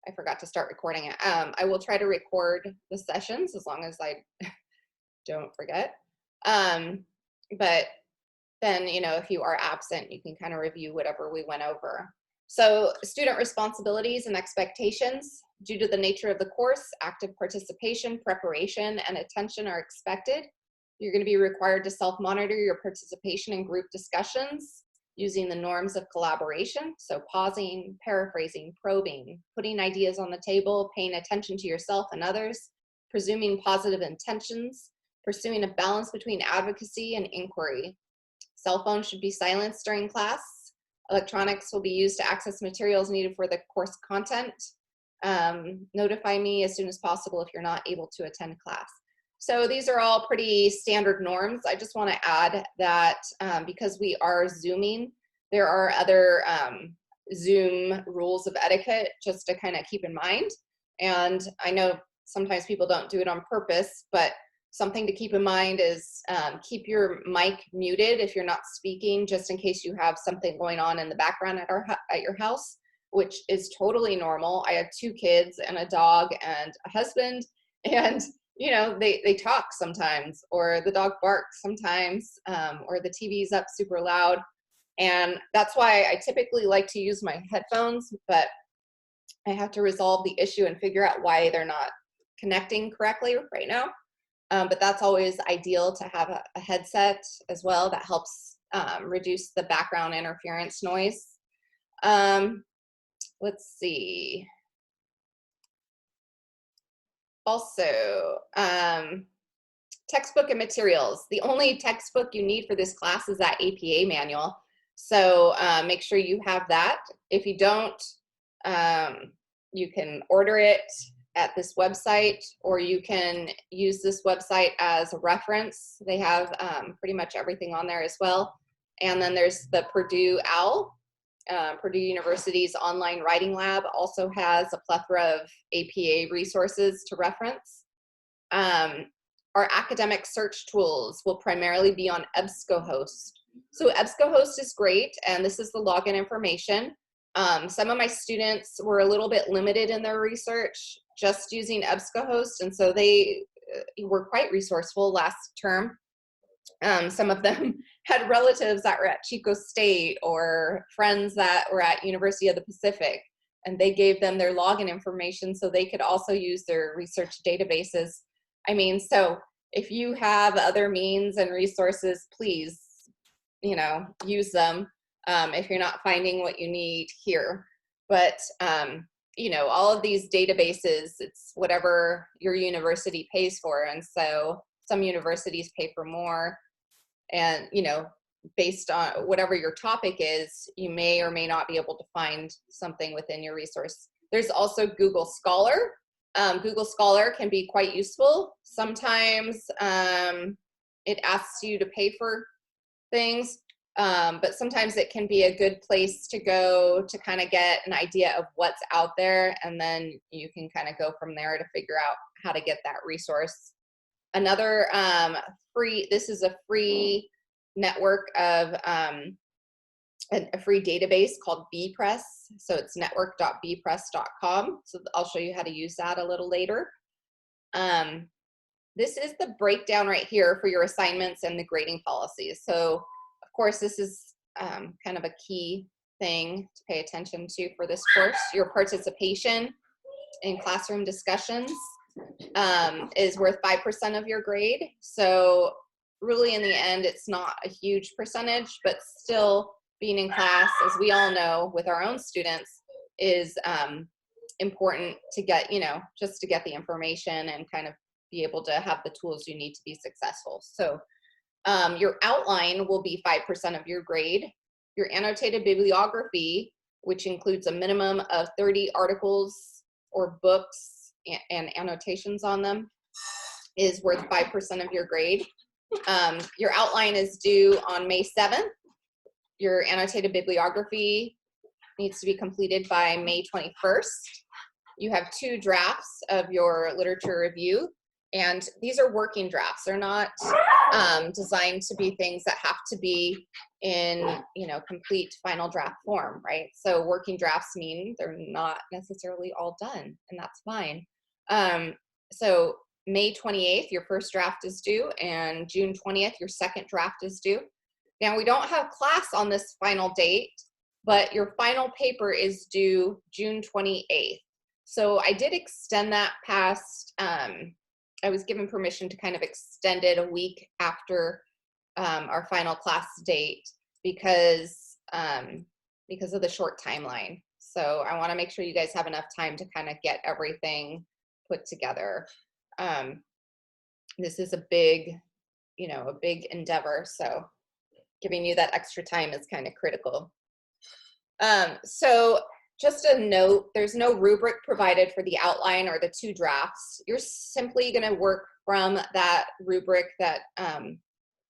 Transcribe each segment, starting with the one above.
I forgot to start recording it. I will try to record the sessions as long as I don't forget. But then, if you are absent, you can kind of review whatever we went over. So student responsibilities and expectations. Due to the nature of the course, active participation, preparation, and attention are expected. You're going to be required to self-monitor your participation in group discussions using the norms of collaboration. So pausing, paraphrasing, probing, putting ideas on the table, paying attention to yourself and others, presuming positive intentions, pursuing a balance between advocacy and inquiry. Cell phones should be silenced during class. Electronics will be used to access materials needed for the course content. Notify me as soon as possible if you're not able to attend class. So these are all pretty standard norms. I just want to add that because we are Zooming, there are other Zoom rules of etiquette just to kind of keep in mind. And I know sometimes people don't do it on purpose, but something to keep in mind is keep your mic muted if you're not speaking, just in case you have something going on in the background at your house, which is totally normal. I have 2 kids and a dog and a husband, and they talk sometimes, or the dog barks sometimes, or the TV's up super loud. And that's why I typically like to use my headphones, but I have to resolve the issue and figure out why they're not connecting correctly right now. But that's always ideal to have a headset as well. That helps reduce the background interference noise. Let's see. Also, textbook and materials. The only textbook you need for this class is that APA manual. So make sure you have that. If you don't, you can order it at this website, or you can use this website as a reference. They have pretty much everything on there as well. And then there's the Purdue OWL. Purdue University's online writing lab also has a plethora of APA resources to reference. Our academic search tools will primarily be on EBSCOhost. So EBSCOhost is great, and this is the login information. Some of my students were a little bit limited in their research just using EBSCOhost, and so they were quite resourceful last term. Some of them had relatives that were at Chico State or friends that were at University of the Pacific, and they gave them their login information so they could also use their research databases. I mean, so if you have other means and resources, please, use them if you're not finding what you need here. But all of these databases, it's whatever your university pays for. And so some universities pay for more, and, based on whatever your topic is, you may or may not be able to find something within your resource. There's also Google Scholar. Google Scholar can be quite useful. Sometimes it asks you to pay for things, but sometimes it can be a good place to go to kind of get an idea of what's out there, and then you can kind of go from there to figure out how to get that resource. Another this is a free network of a free database called bpress. So it's network.bpress.com. So I'll show you how to use that a little later. This is the breakdown right here for your assignments and the grading policies. So of course, this is kind of a key thing to pay attention to for this course. Your participation in classroom discussions is worth 5% of your grade. So really in the end, it's not a huge percentage, but still being in class, as we all know with our own students, is important to get, just to get the information and kind of be able to have the tools you need to be successful. So your outline will be 5% of your grade. Your annotated bibliography, which includes a minimum of 30 articles or books and annotations on them, is worth 5% of your grade. Your outline is due on May 7th. Your annotated bibliography needs to be completed by May 21st. You have 2 drafts of your literature review. And these are working drafts. They're not designed to be things that have to be in, you know, complete final draft form, right? So working drafts mean they're not necessarily all done, and that's fine. So May 28th, your first draft is due, and June 20th, your second draft is due. Now, we don't have class on this final date, but your final paper is due June 28th. So I did extend that past, I was given permission to kind of extend it a week after our final class date because of the short timeline. So I want to make sure you guys have enough time to kind of get everything put together. This is a big, you know, a big endeavor. So giving you that extra time is kind of critical. So just a note, there's no rubric provided for the outline or the two drafts. You're simply going to work from that rubric that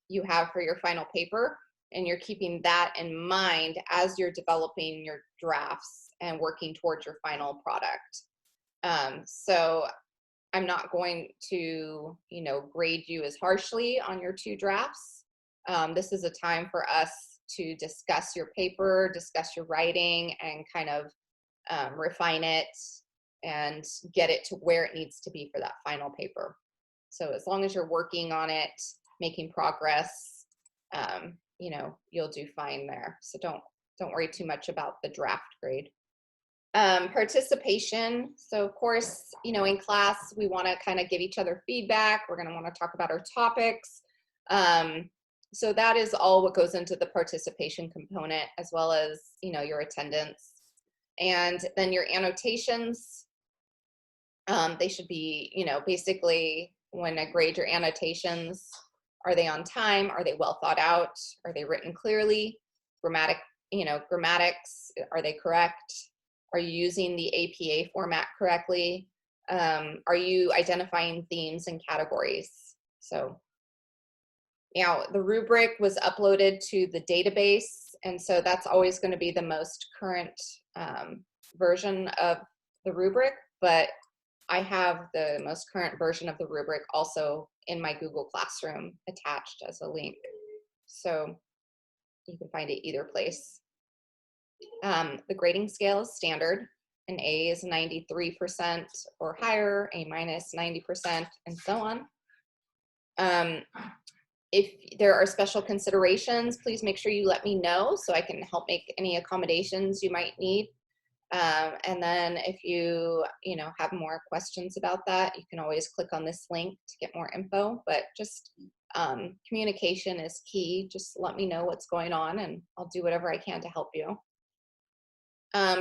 you have for your final paper, and you're keeping that in mind as you're developing your drafts and working towards your final product. So I'm not going to, you know, grade you as harshly on your two drafts. This is a time for us to discuss your paper, discuss your writing, and kind of refine it and get it to where it needs to be for that final paper. So as long as you're working on it, making progress, you know, you'll do fine there. So don't worry too much about the draft grade. Participation. So of course, you know, in class, we want to kind of give each other feedback. We're going to want to talk about our topics. So that is all what goes into the participation component, as well as, you know, your attendance. And then your annotations, they should be, you know, basically when I grade your annotations, are they on time? Are they well thought out? Are they written clearly? Grammatics, are they correct? Are you using the APA format correctly? Are you identifying themes and categories? So now the rubric was uploaded to the database, and so that's always going to be the most current version of the rubric, but I have the most current version of the rubric also in my Google Classroom attached as a link. So you can find it either place. The grading scale is standard. An A is 93% or higher, A minus 90%, and so on. If there are special considerations, please make sure you let me know so I can help make any accommodations you might need. And then if you have more questions about that, you can always click on this link to get more info, but just communication is key. Just let me know what's going on and I'll do whatever I can to help you.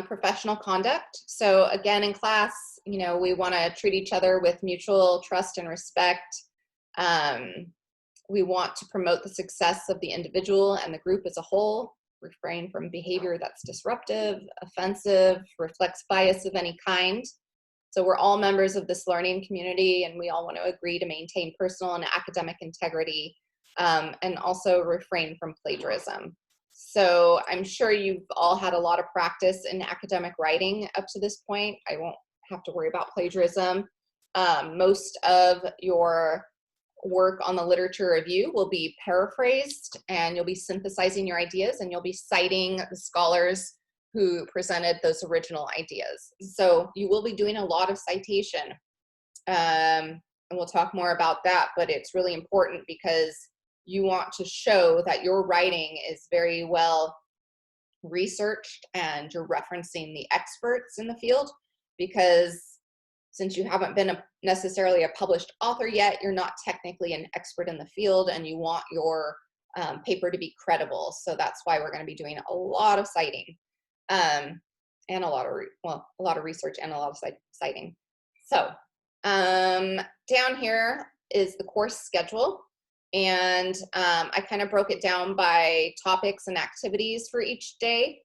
Professional conduct. So again, in class, we want to treat each other with mutual trust and respect. We want to promote the success of the individual and the group as a whole, refrain from behavior that's disruptive, offensive, reflects bias of any kind. So we're all members of this learning community and we all want to agree to maintain personal and academic integrity, and also refrain from plagiarism. So I'm sure you've all had a lot of practice in academic writing up to this point. I won't have to worry about plagiarism. Most of your work on the literature review will be paraphrased and you'll be synthesizing your ideas and you'll be citing the scholars who presented those original ideas. So you will be doing a lot of citation. And we'll talk more about that, but it's really important because you want to show that your writing is very well researched and you're referencing the experts in the field, because since you haven't been necessarily a published author yet, you're not technically an expert in the field and you want your paper to be credible. So that's why we're going to be doing a lot of citing and a lot of research and a lot of citing. So down here is the course schedule. And I kind of broke it down by topics and activities for each day.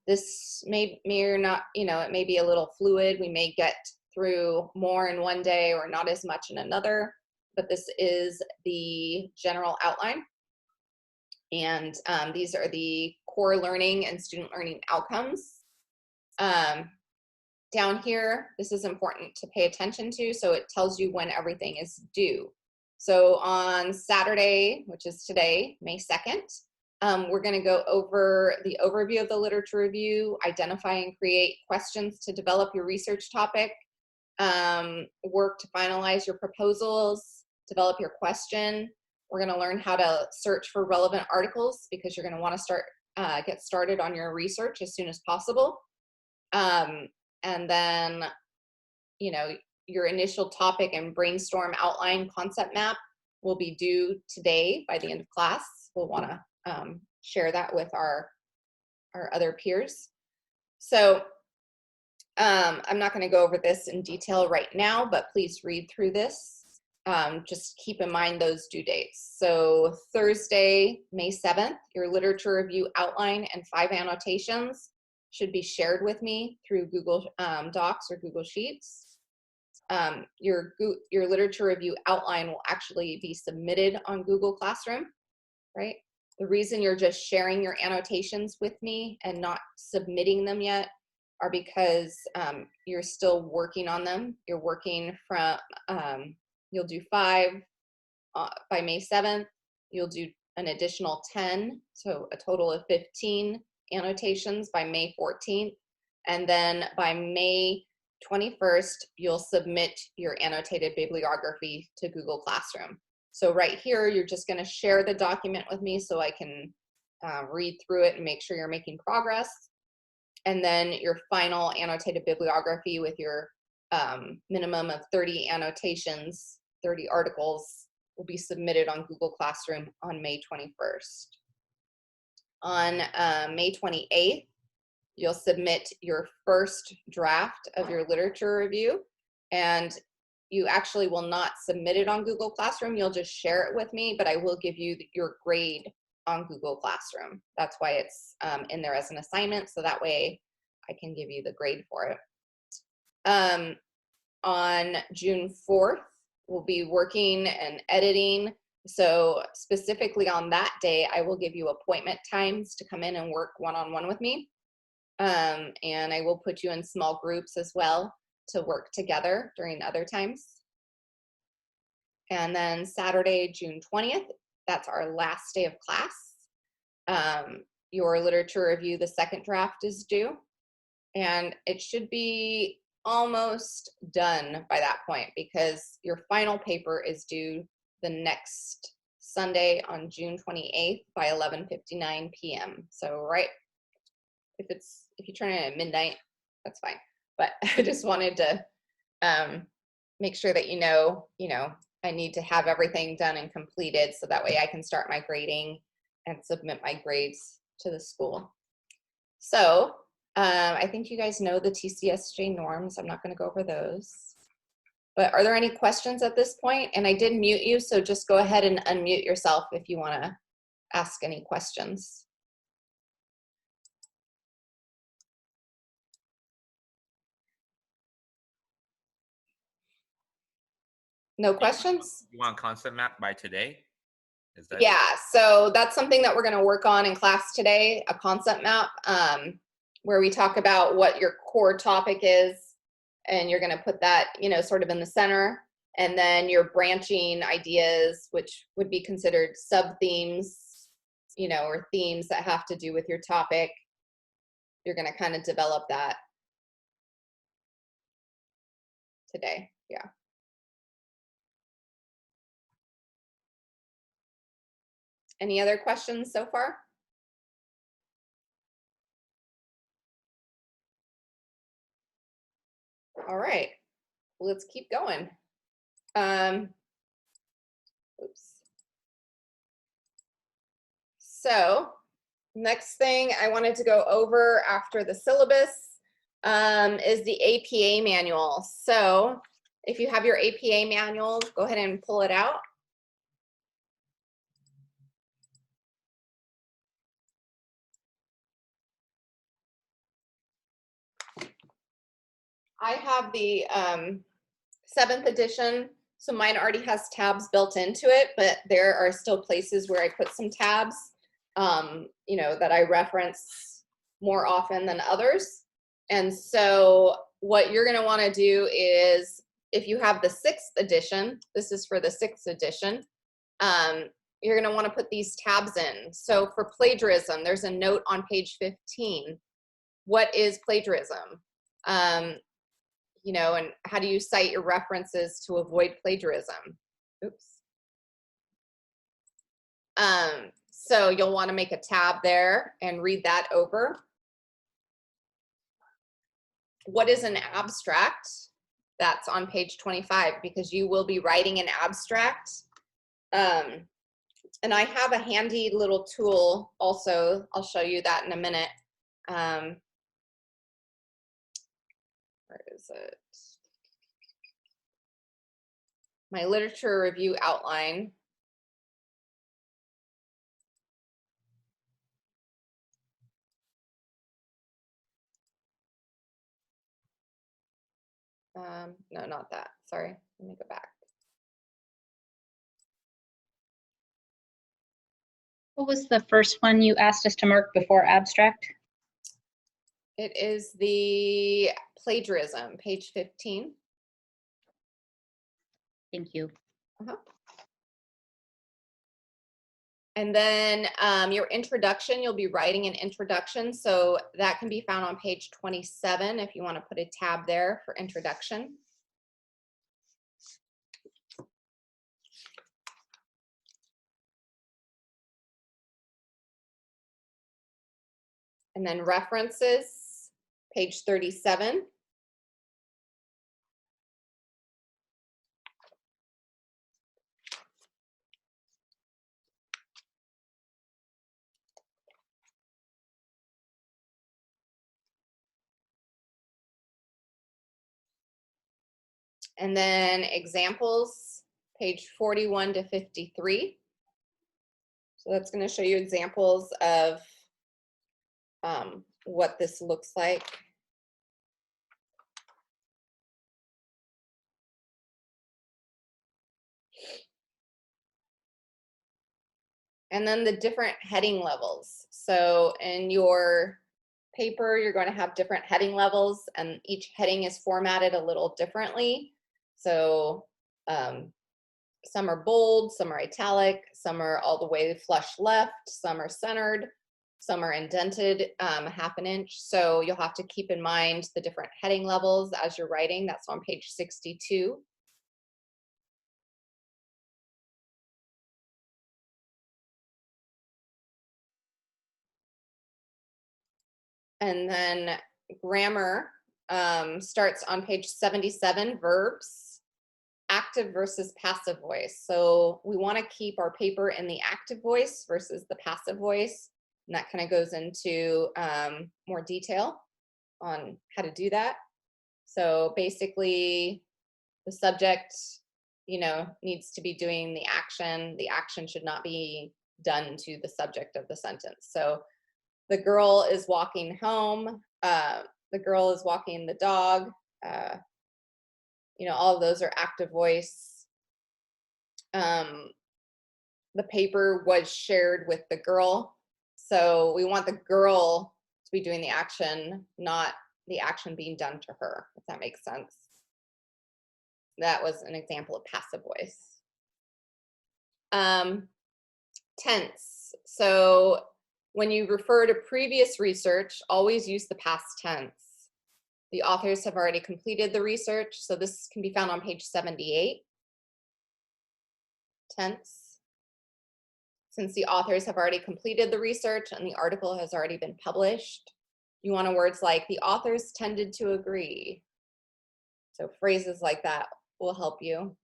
This may or not, it may be a little fluid. We may get through more in one day or not as much in another, but this is the general outline. And these are the core learning and student learning outcomes. down here, this is important to pay attention to, so it tells you when everything is due. So on Saturday, which is today, May 2nd, we're going to go over the overview of the literature review, identify and create questions to develop your research topic, work to finalize your proposals, develop your question. We're going to learn how to search for relevant articles because you're going to want to get started on your research as soon as possible. And then, you know, your initial topic and brainstorm outline concept map will be due today by the end of class. We'll want to share that with our other peers. So I'm not going to go over this in detail right now, but please read through this. Just keep in mind those due dates. So Thursday, May 7th, your literature review outline and 5 annotations should be shared with me through Google Docs or Google Sheets. Your literature review outline will actually be submitted on Google Classroom, right? The reason you're just sharing your annotations with me and not submitting them yet are because you're still working on them. You're working from, you'll do 5 by May 7th. You'll do an additional 10, so a total of 15 annotations by May 14th. And then by May 21st, you'll submit your annotated bibliography to Google Classroom. So right here, you're just going to share the document with me so I can read through it and make sure you're making progress. And then your final annotated bibliography with your minimum of 30 annotations, 30 articles, will be submitted on Google Classroom on May 21st. On May 28th, you'll submit your first draft of your literature review, and you actually will not submit it on Google Classroom. You'll just share it with me, but I will give you your grade on Google Classroom. That's why it's in there as an assignment, so that way I can give you the grade for it. On June 4th, we'll be working and editing. So specifically on that day, I will give you appointment times to come in and work one-on-one with me. And I will put you in small groups as well to work together during other times. And then Saturday, June 20th, that's our last day of class. Your literature review, the second draft is due, and it should be almost done by that point because your final paper is due the next Sunday on June 28th by 11:59 p.m. So right, if you turn it at midnight, that's fine. But I just wanted to make sure that you know, I need to have everything done and completed so that way I can start my grading and submit my grades to the school. So I think you guys know the TCSJ norms. I'm not going to go over those. But are there any questions at this point? And I did mute you, so just go ahead and unmute yourself if you want to ask any questions. No questions? You want concept map by today? Is that Yeah, so that's something that we're going to work on in class today, a concept map, where we talk about what your core topic is, and you're going to put that, sort of in the center, and then your branching ideas, which would be considered sub-themes, or themes that have to do with your topic. You're going to kind of develop that today, yeah. Any other questions so far? All right, let's keep going. Oops. So next thing I wanted to go over after the syllabus is the APA manual. So if you have your APA manual, go ahead and pull it out. I have the 7th edition, so mine already has tabs built into it, but there are still places where I put some tabs, that I reference more often than others. And so what you're going to want to do is, if you have the 6th edition, this is for the 6th edition, you're going to want to put these tabs in. So for plagiarism, there's a note on page 15. What is plagiarism? You know, and how do you cite your references to avoid plagiarism? Oops. So you'll want to make a tab there and read that over. What is an abstract? That's on page 25, because you will be writing an abstract. And I have a handy little tool also. I'll show you that in a minute. Where is it? My literature review outline. No, not that. Sorry. Let me go back. What was the first one you asked us to mark before abstract? It is the plagiarism, page 15. Thank you. And then your introduction, you'll be writing an introduction. So that can be found on page 27 if you want to put a tab there for introduction. And then references, page 37. And then examples, page 41 to 53. So that's going to show you examples of what this looks like. And then the different heading levels. So in your paper, you're going to have different heading levels, and each heading is formatted a little differently. So some are bold, some are italic, some are all the way flush left, some are centered, some are indented ½ an inch. So you'll have to keep in mind the different heading levels as you're writing. That's on page 62. And then grammar starts on page 77, verbs, active versus passive voice. So we want to keep our paper in the active voice versus the passive voice. And that kind of goes into more detail on how to do that. So basically, the subject, you know, needs to be doing the action. The action should not be done to the subject of the sentence. So the girl is walking home. The girl is walking the dog. You know, all of those are active voice. The paper was shared with the girl. So we want the girl to be doing the action, not the action being done to her, if that makes sense. That was an example of passive voice. Tense. So when you refer to previous research, always use the past tense. The authors have already completed the research, so this can be found on page 78. Tense. Since the authors have already completed the research and the article has already been published, you want words like the authors tended to agree. So phrases like that will help you.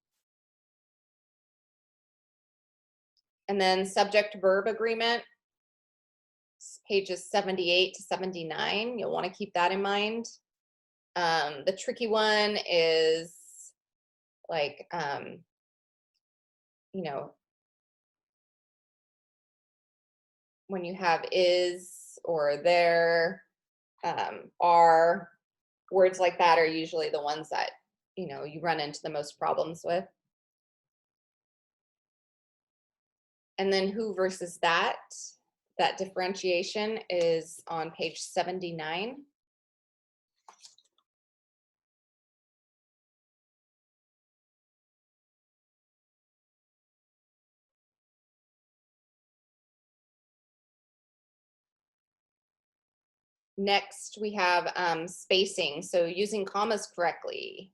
And then subject-verb agreement, pages 78 to 79. You'll want to keep that in mind. The tricky one is like, you know, when you have is or there, are, words like that are usually the ones that, you know, you run into the most problems with. And then who versus that differentiation is on page 79. Next, we have spacing. So using commas correctly.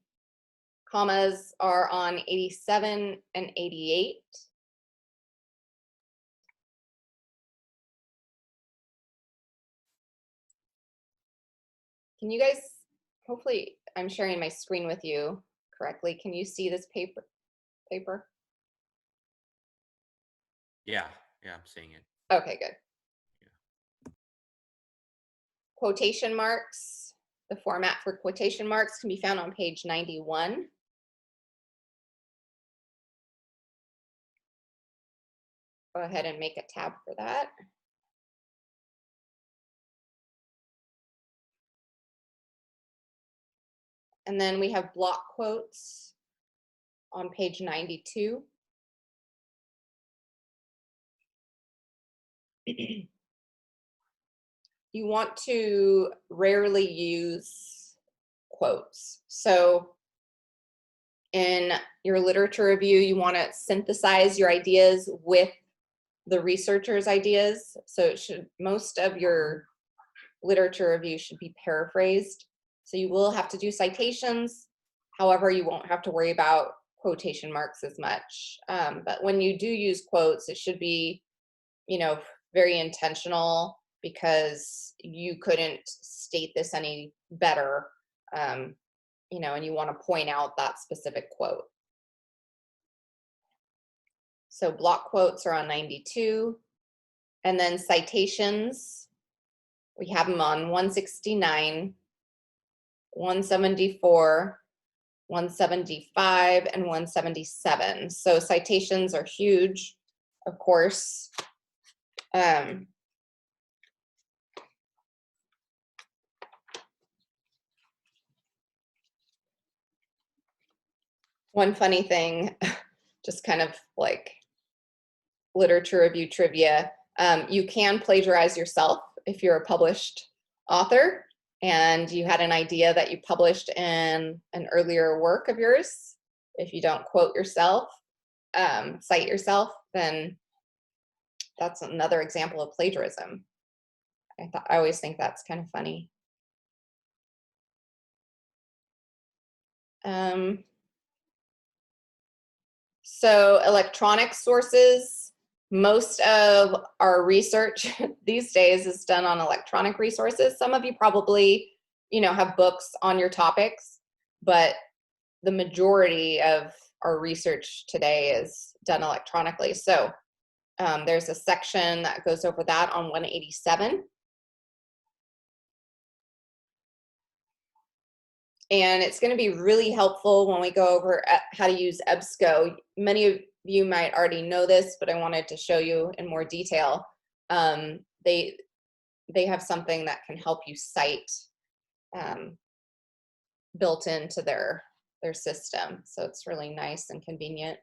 Commas are on 87 and 88. Can you guys, hopefully I'm sharing my screen with you correctly. Can you see this paper? Yeah, I'm seeing it. Okay, good. Quotation marks. The format for quotation marks can be found on page 91. Go ahead and make a tab for that. And then we have block quotes on page 92. You want to rarely use quotes. So in your literature review, you want to synthesize your ideas with the researcher's ideas. So it should, most of your literature review should be paraphrased. So you will have to do citations. However, you won't have to worry about quotation marks as much. But when you do use quotes, it should be, you know, very intentional, because you couldn't state this any better, you know, and you want to point out that specific quote. So block quotes are on 92. And then citations, we have them on 169, 174, 175, and 177. So citations are huge, of course. One funny thing, just kind of like literature review trivia, you can plagiarize yourself if you're a published author and you had an idea that you published in an earlier work of yours. If you don't quote yourself, cite yourself, then that's another example of plagiarism. I always think that's kind of funny. So electronic sources, most of our research these days is done on electronic resources. Some of you probably, you know, have books on your topics, but the majority of our research today is done electronically. So there's a section that goes over that on 187. And it's going to be really helpful when we go over how to use EBSCO. Many of you might already know this, but I wanted to show you in more detail. They have something that can help you cite built into their system. So it's really nice and convenient.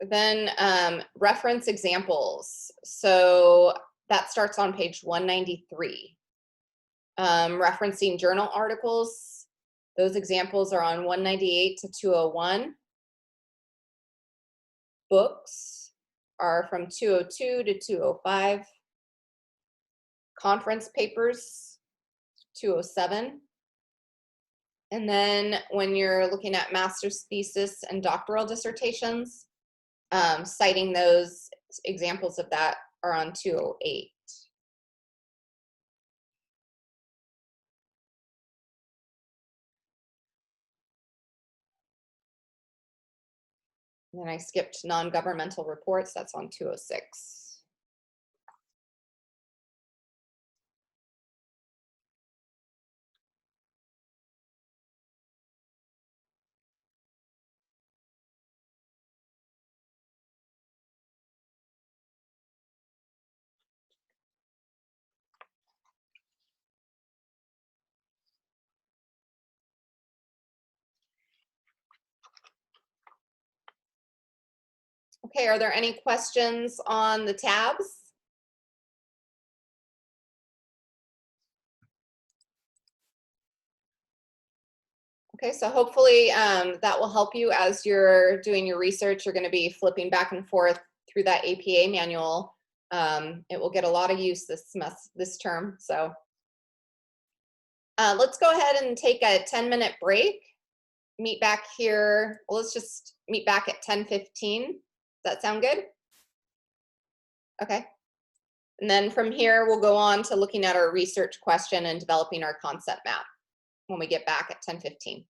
Then reference examples. So that starts on page 193. Referencing journal articles, those examples are on 198 to 201. Books are from 202 to 205. Conference papers, 207. And then when you're looking at master's thesis and doctoral dissertations, citing those examples of that are on 208. And then I skipped non-governmental reports, that's on 206. Okay, are there any questions on the tabs? Okay, so hopefully that will help you as you're doing your research. You're going to be flipping back and forth through that APA manual. It will get a lot of use this term. So let's go ahead and take a 10-minute break. Meet back here. Well, let's just meet back at 10:15. Does that sound good? Okay. And then from here, we'll go on to looking at our research question and developing our concept map when we get back at 10:15.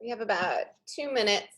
We have about 2 minutes.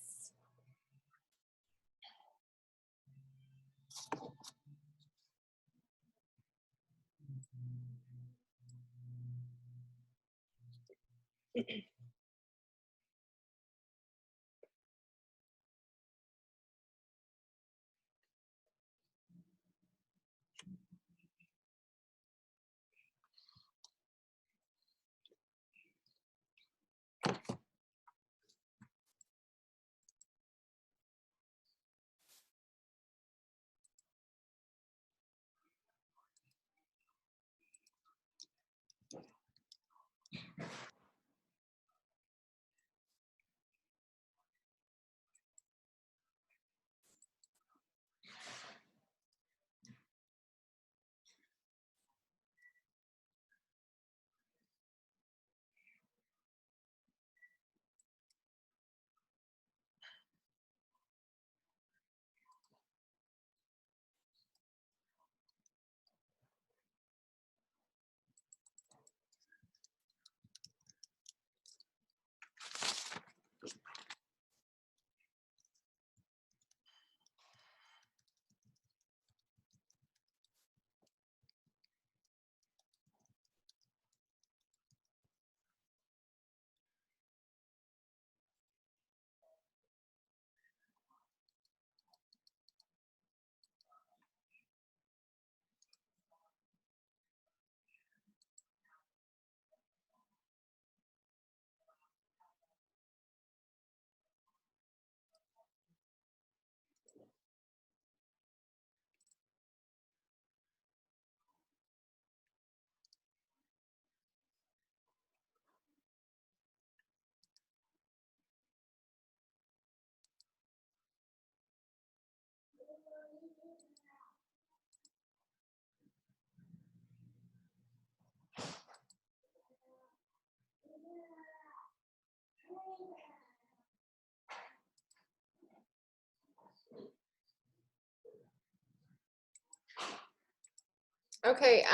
Okay,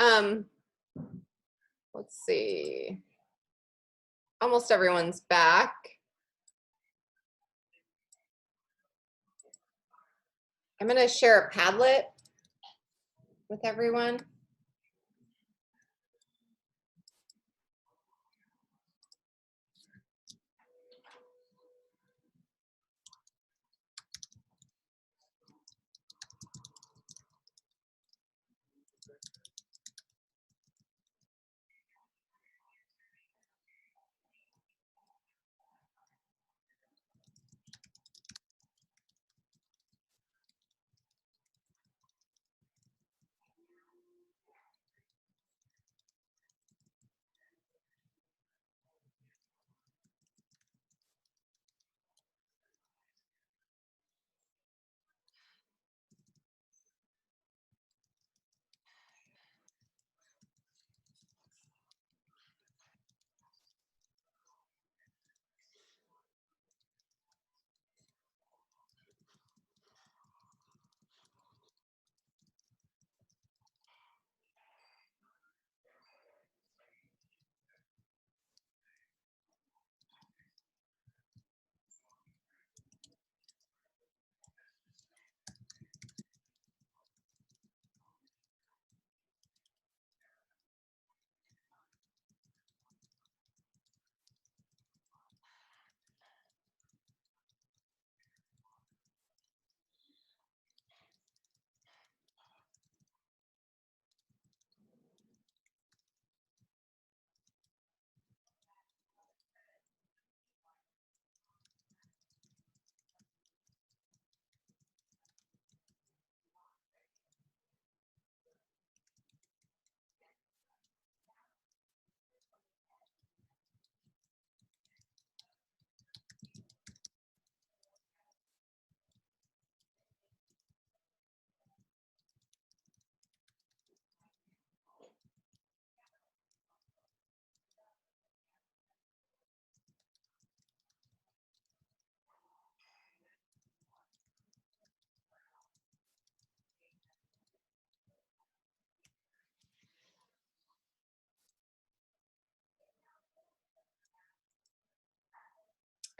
let's see. Almost everyone's back. I'm going to share a Padlet with everyone.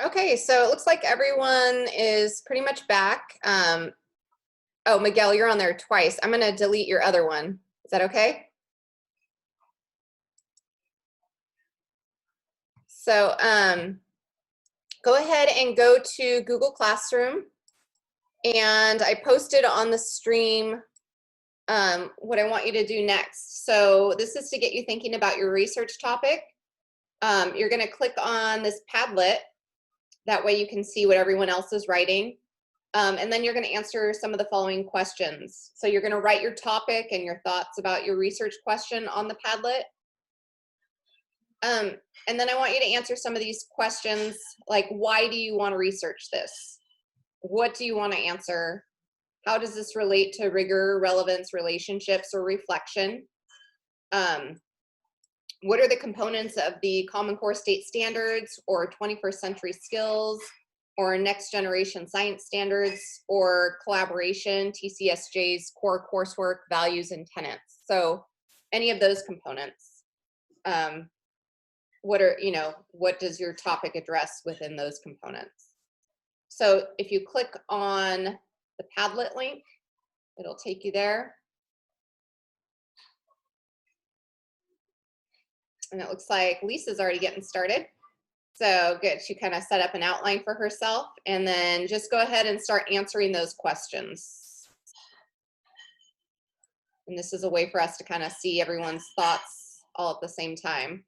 Okay, so it looks like everyone is pretty much back. Oh, Miguel, you're on there twice. I'm gonna delete your other one. Is that okay? So go ahead and go to Google Classroom. And I posted on the stream what I want you to do next. So this is to get you thinking about your research topic. You're gonna click on this Padlet. That way you can see what everyone else is writing. And then you're gonna answer some of the following questions. So you're gonna write your topic and your thoughts about your research question on the Padlet. And then I want you to answer some of these questions, like why do you want to research this? What do you want to answer? How does this relate to rigor, relevance, relationships, or reflection? What are the components of the Common Core State Standards or 21st Century Skills or Next Generation Science Standards or Collaboration, TCSJ's core coursework, values, and tenets? So any of those components. What does your topic address within those components? So if you click on the Padlet link, it'll take you there. And it looks like Lisa's already getting started. So good, she kind of set up an outline for herself, and then just go ahead and start answering those questions. And this is a way for us to kind of see everyone's thoughts all at the same time.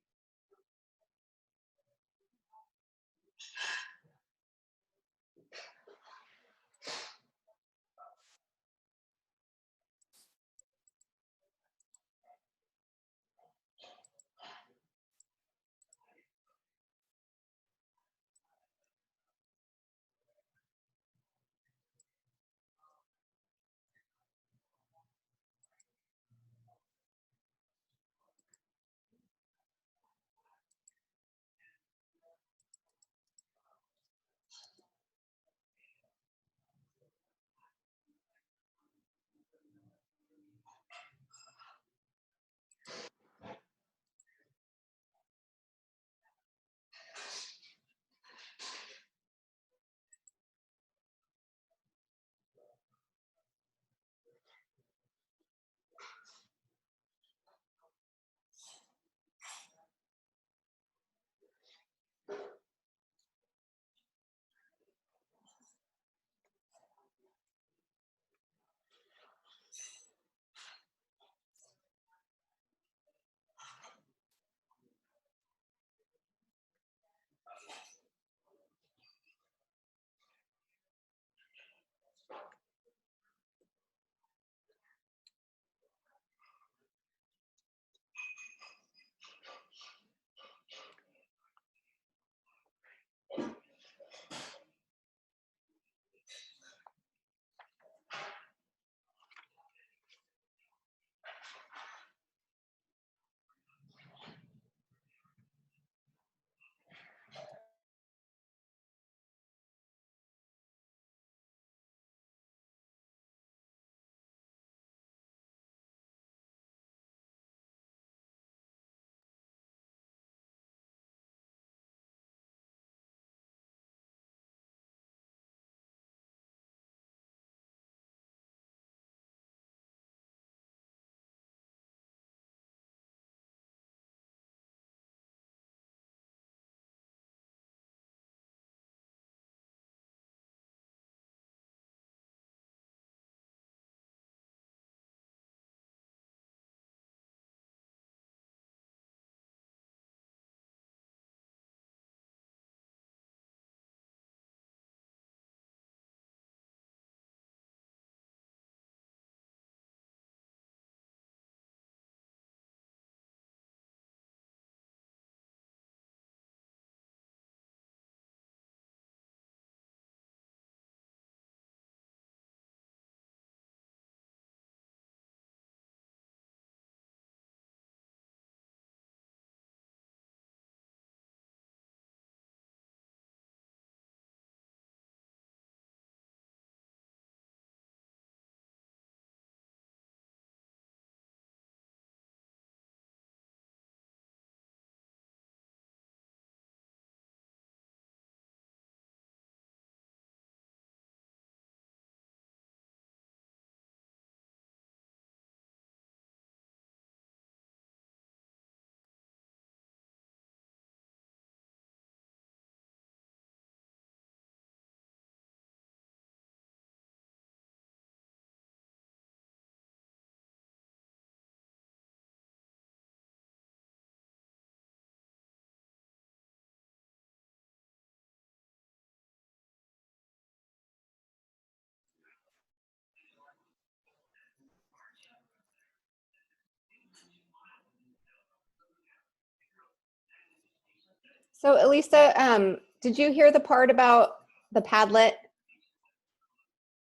So Elisa, did you hear the part about the Padlet?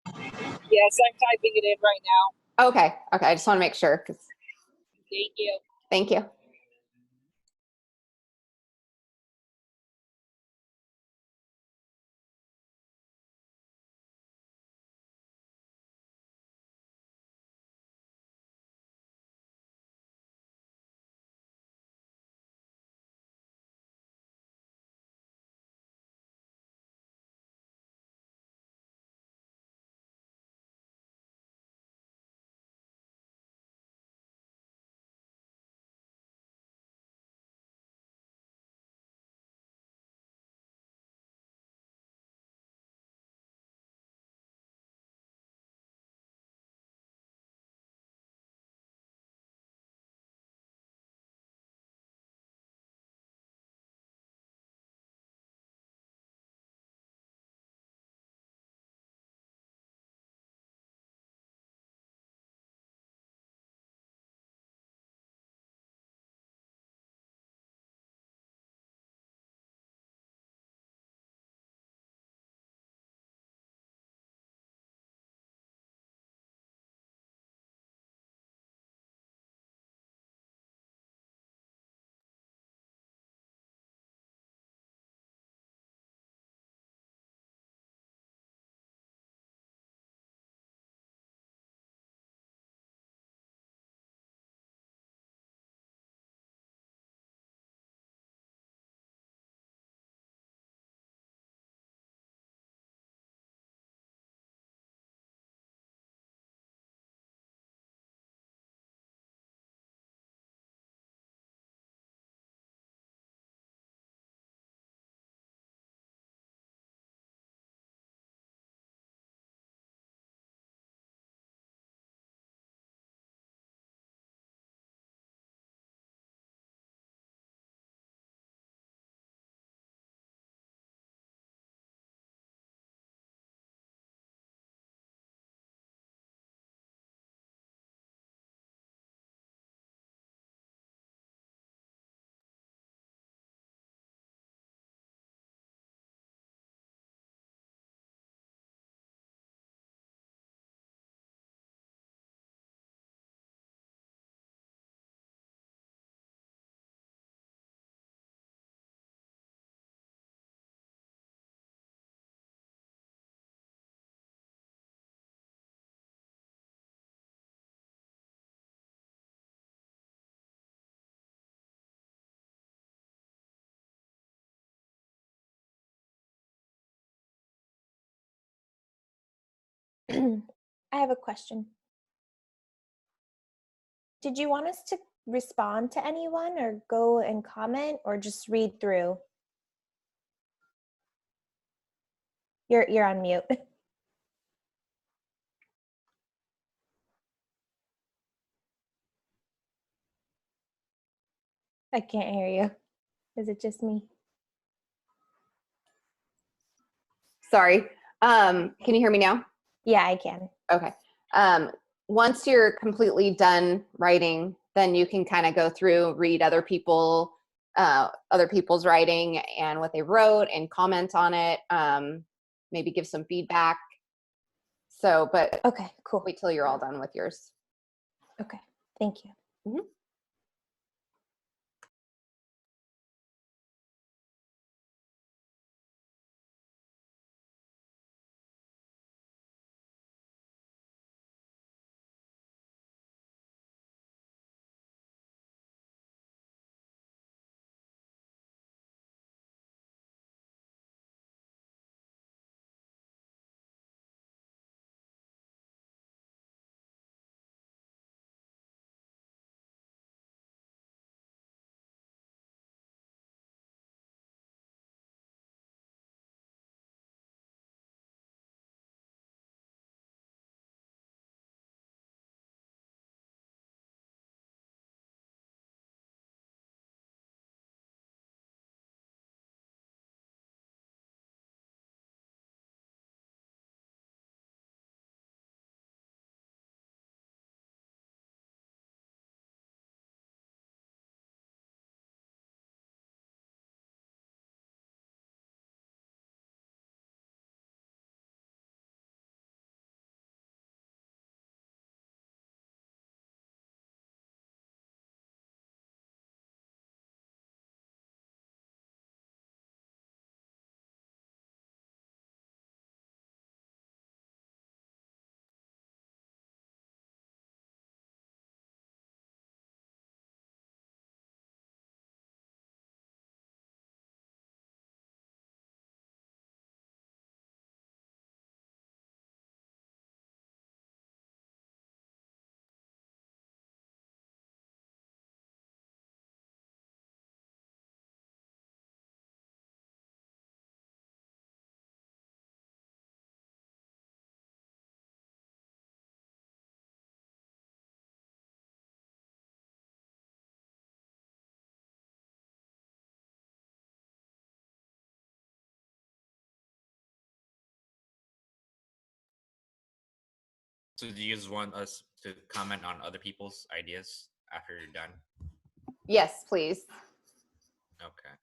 Yes, I'm typing it in right now. Okay, I just want to make sure. Thank you. Thank you. I have a question. Did you want us to respond to anyone or go and comment or just read through? You're on mute. I can't hear you. Is it just me? Sorry. Can you hear me now? Yeah, I can. Okay. Once you're completely done writing, then you can kind of go through, read other people's writing and what they wrote and comment on it. Maybe give some feedback. So, but Okay, cool. wait till you're all done with yours. Okay, thank you. Mhm. So do you just want us to comment on other people's ideas after you're done? Yes, please. Okay.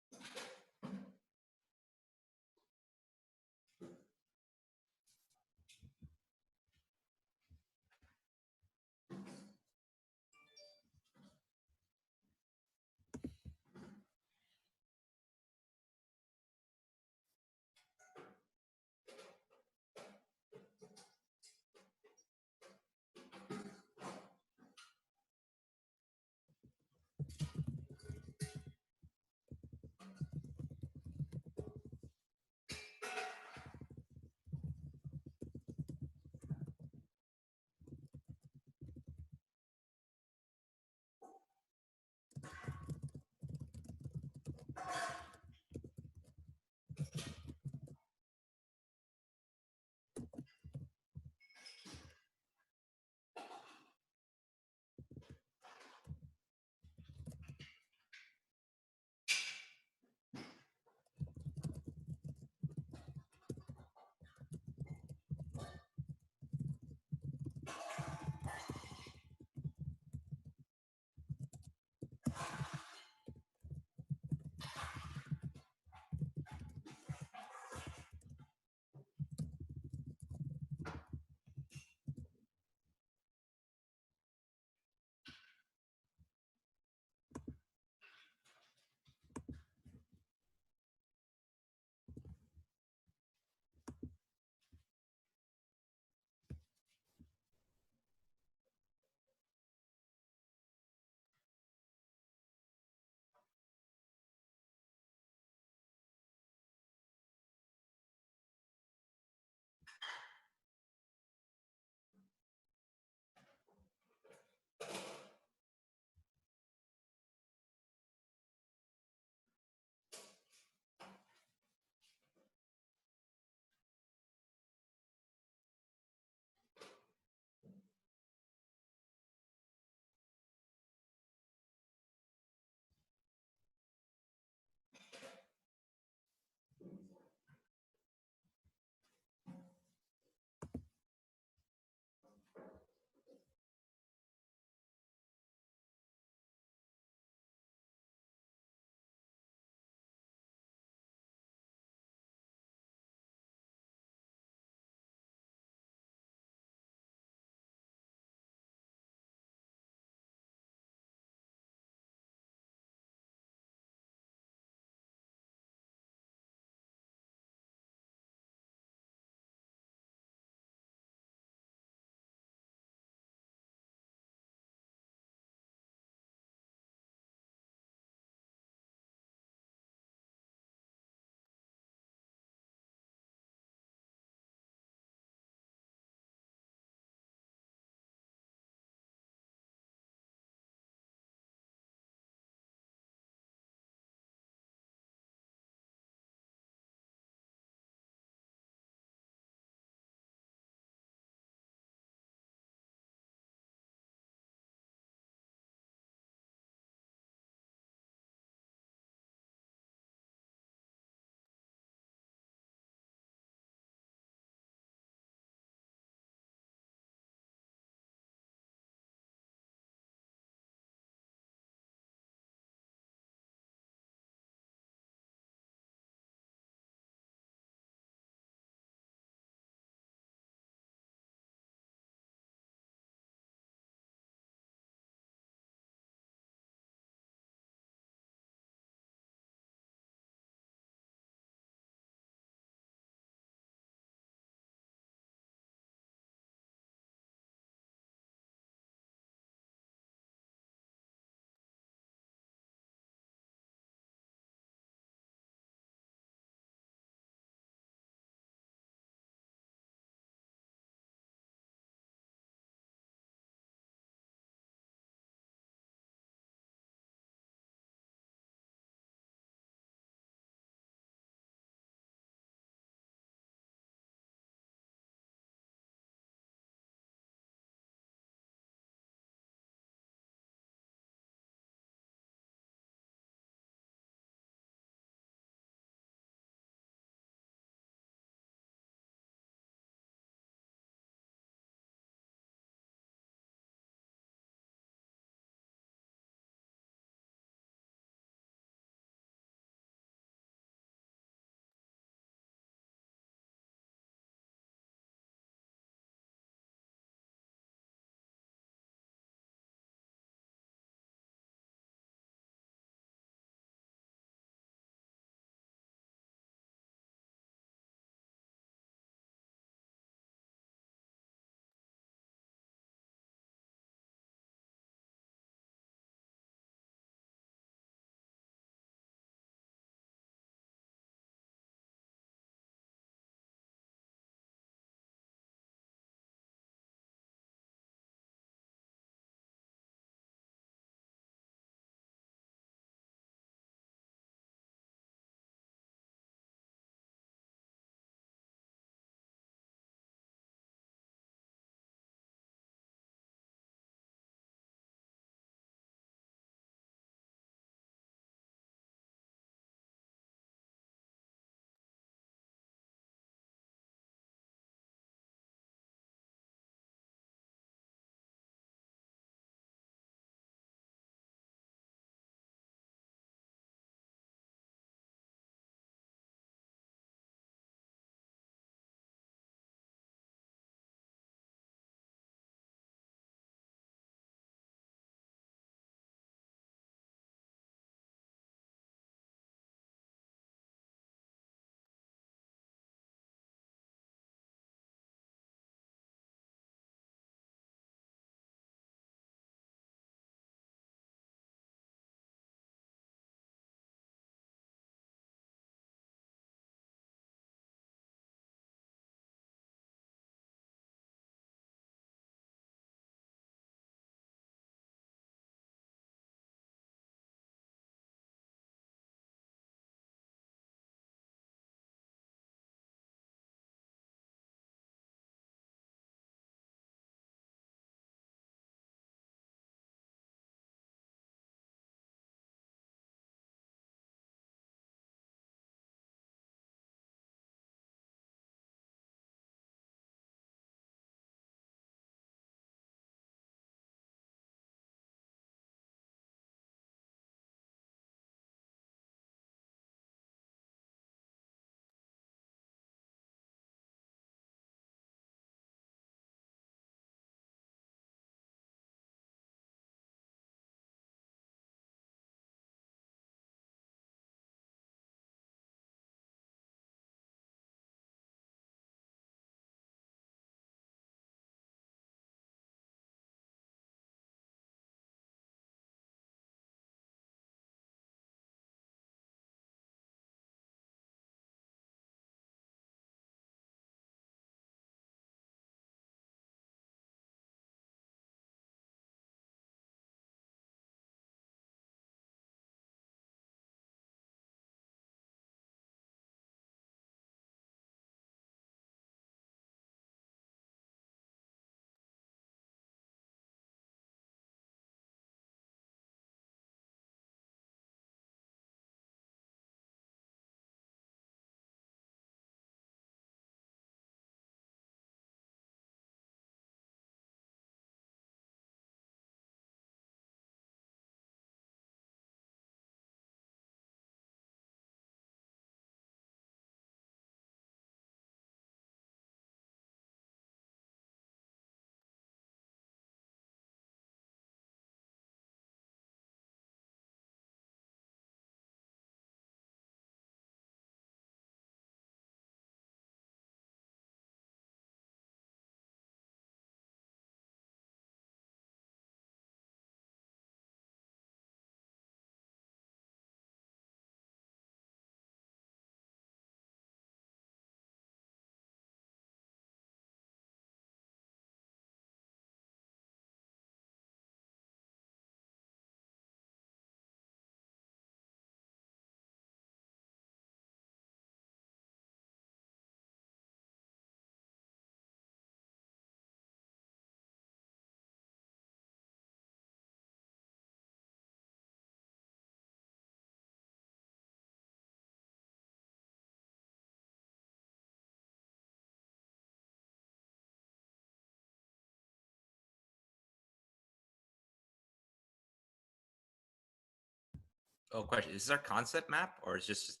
Oh, question. Is this our concept map or is just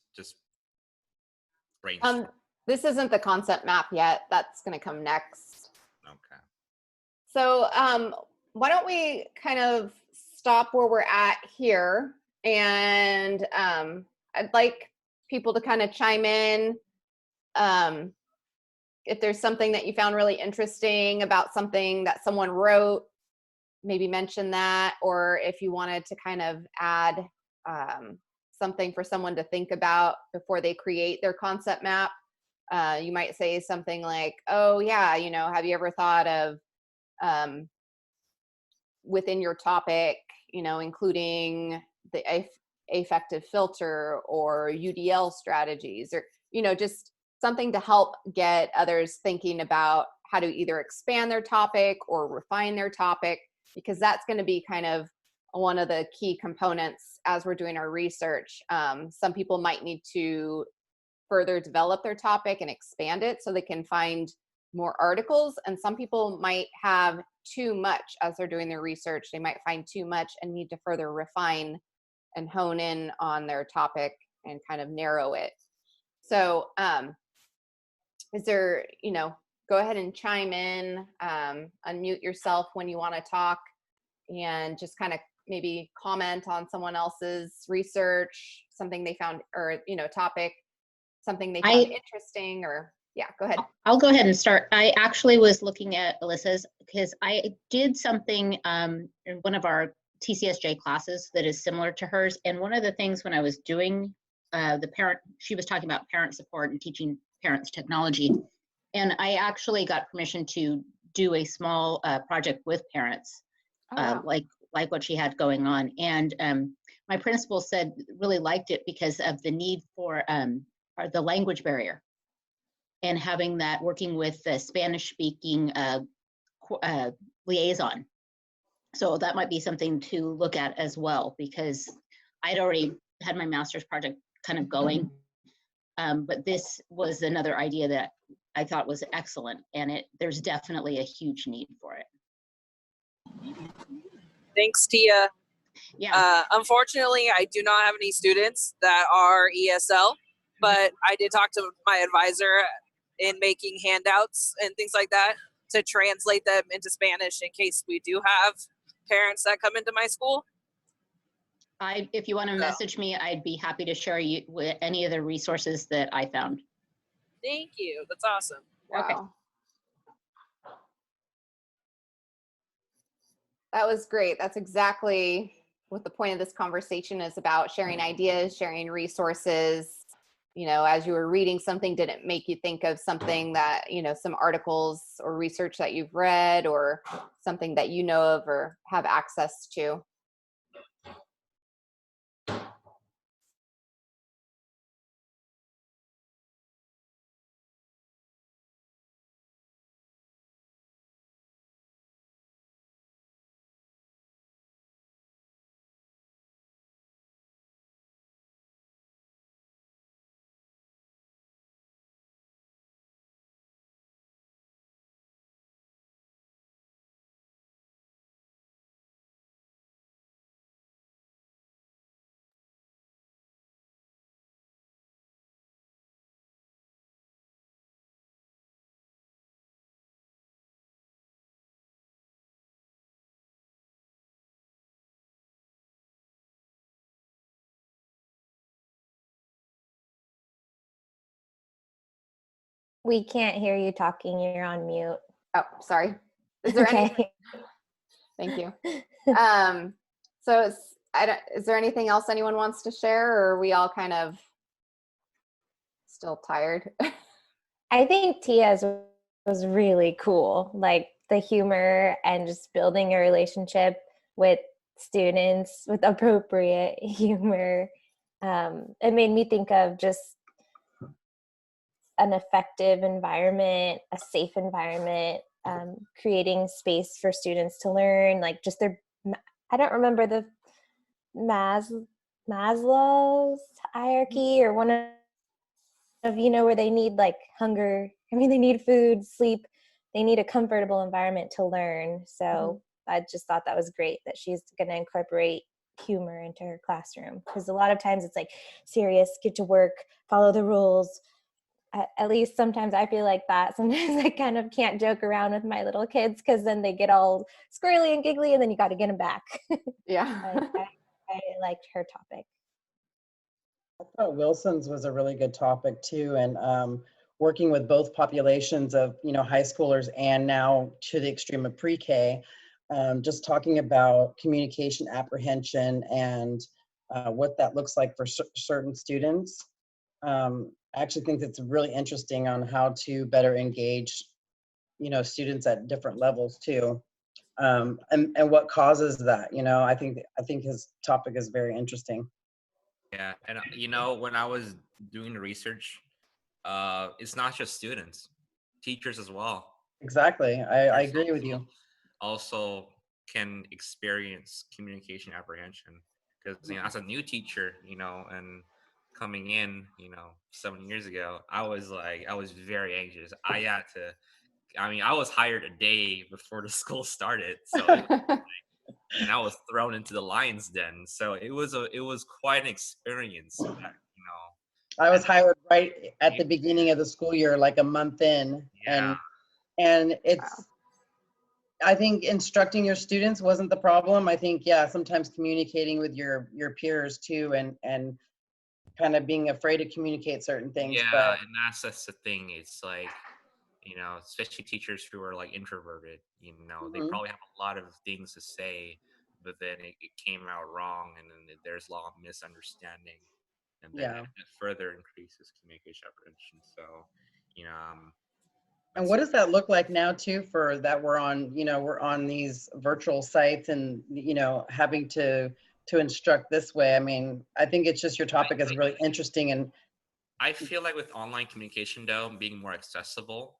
brainstorm? This isn't the concept map yet. That's going to come next. Okay. So why don't we kind of stop where we're at here, and I'd like people to kind of chime in if there's something that you found really interesting about something that someone wrote, maybe mention that, or if you wanted to kind of add something for someone to think about before they create their concept map. You might say something like, oh yeah, you know, have you ever thought of within your topic, you know, including the affective filter or UDL strategies, or, you know, just something to help get others thinking about how to either expand their topic or refine their topic, because that's going to be kind of one of the key components as we're doing our research. Some people might need to further develop their topic and expand it so they can find more articles, and some people might have too much as they're doing their research. They might find too much and need to further refine and hone in on their topic and kind of narrow it. So is there, you know, go ahead and chime in, unmute yourself when you want to talk, and just kind of maybe comment on someone else's research, something they found, or, you know, topic, something they found interesting, or yeah, go ahead. I'll go ahead and start. I actually was looking at Alyssa's because I did something in one of our TCSJ classes that is similar to hers. And one of the things when I was doing she was talking about parent support and teaching parents technology. And I actually got permission to do a small project with parents, wow. like what she had going on. And my principal said really liked it because of the need for the language barrier, and having that, working with the Spanish speaking liaison. So that might be something to look at as well, because I'd already had my master's project kind of going. But this was another idea that I thought was excellent, and there's definitely a huge need for it. Thanks, Tia. Yeah. Unfortunately, I do not have any students that are ESL, but I did talk to my advisor in making handouts and things like that to translate them into Spanish in case we do have parents that come into my school. If you want to message me, I'd be happy to share you with any of the resources that I found. Thank you. That's awesome. Wow. Okay. That was great. That's exactly what the point of this conversation is about: sharing ideas, sharing resources. You know, as you were reading something, did it make you think of something that, you know, some articles or research that you've read, or something that you know of or have access to? We can't hear you talking. You're on mute. Oh, sorry. Is there any? Okay. Thank you. So is there anything else anyone wants to share, or are we all kind of still tired? I think Tia's was really cool. Like the humor and just building a relationship with students with appropriate humor. It made me think of just an effective environment, a safe environment, creating space for students to learn, like just I don't remember the Maslow's hierarchy, or one of, you know, where they need like hunger. I mean, they need food, sleep. They need a comfortable environment to learn. So I just thought that was great that she's going to incorporate humor into her classroom, because a lot of times it's like serious, get to work, follow the rules. At least sometimes I feel like that. Sometimes I kind of can't joke around with my little kids because then they get all squirrely and giggly, and then you got to get them back. Yeah. I liked her topic. I thought Wilson's was a really good topic too, and working with both populations of high schoolers and now to the extreme of pre-K, just talking about communication apprehension and what that looks like for certain students. I actually think it's really interesting on how to better engage students at different levels too, and what causes that. I think his topic is very interesting. Yeah, and when I was doing the research, it's not just students, teachers as well. Exactly, I Teachers agree with you. also can experience communication apprehension because as a new teacher, and coming in, 7 years ago, I was very anxious. I was hired a day before the school started, so and I was thrown into the lion's den. So it was quite an experience. I was hired right at the beginning of the school year, like a month in, Yeah. and it's. I think instructing your students wasn't the problem. I think sometimes communicating with your peers too, and kind of being afraid to communicate certain things. Yeah, But and that's the thing. It's like, especially teachers who are like introverted, they Mhm. probably have a lot of things to say, but then it came out wrong, and then there's a lot of misunderstanding, and then Yeah. it further increases communication apprehension. So, And that's what does that look like now too, for that we're on these virtual sites and having to instruct this way? I mean, I think it's just your topic is really interesting. And I feel like with online communication though, being more accessible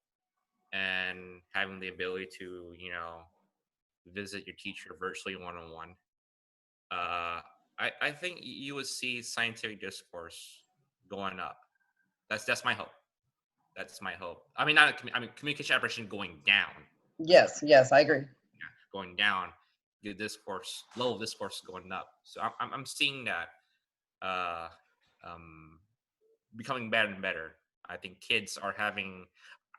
and having the ability to, visit your teacher virtually one-on-one, I think you would see scientific discourse going up. That's my hope. That's my hope. I mean, communication apprehension going down. yes, I agree. Going down. The discourse, level of discourse going up. So I'm seeing that uh, um, becoming better and better. I think kids are having.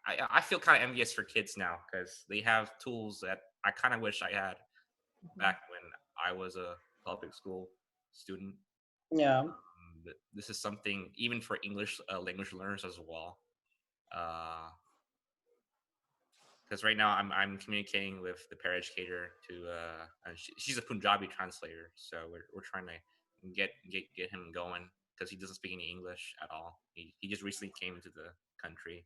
I feel kind of envious for kids now because they have tools that I kind of wish I had back when I was a public school student. Yeah. This is something even for English language learners as well. Because right now I'm communicating with the paraeducator to and she's a Punjabi translator, so we're trying to get him going because he doesn't speak any English at all. He just recently came into the country.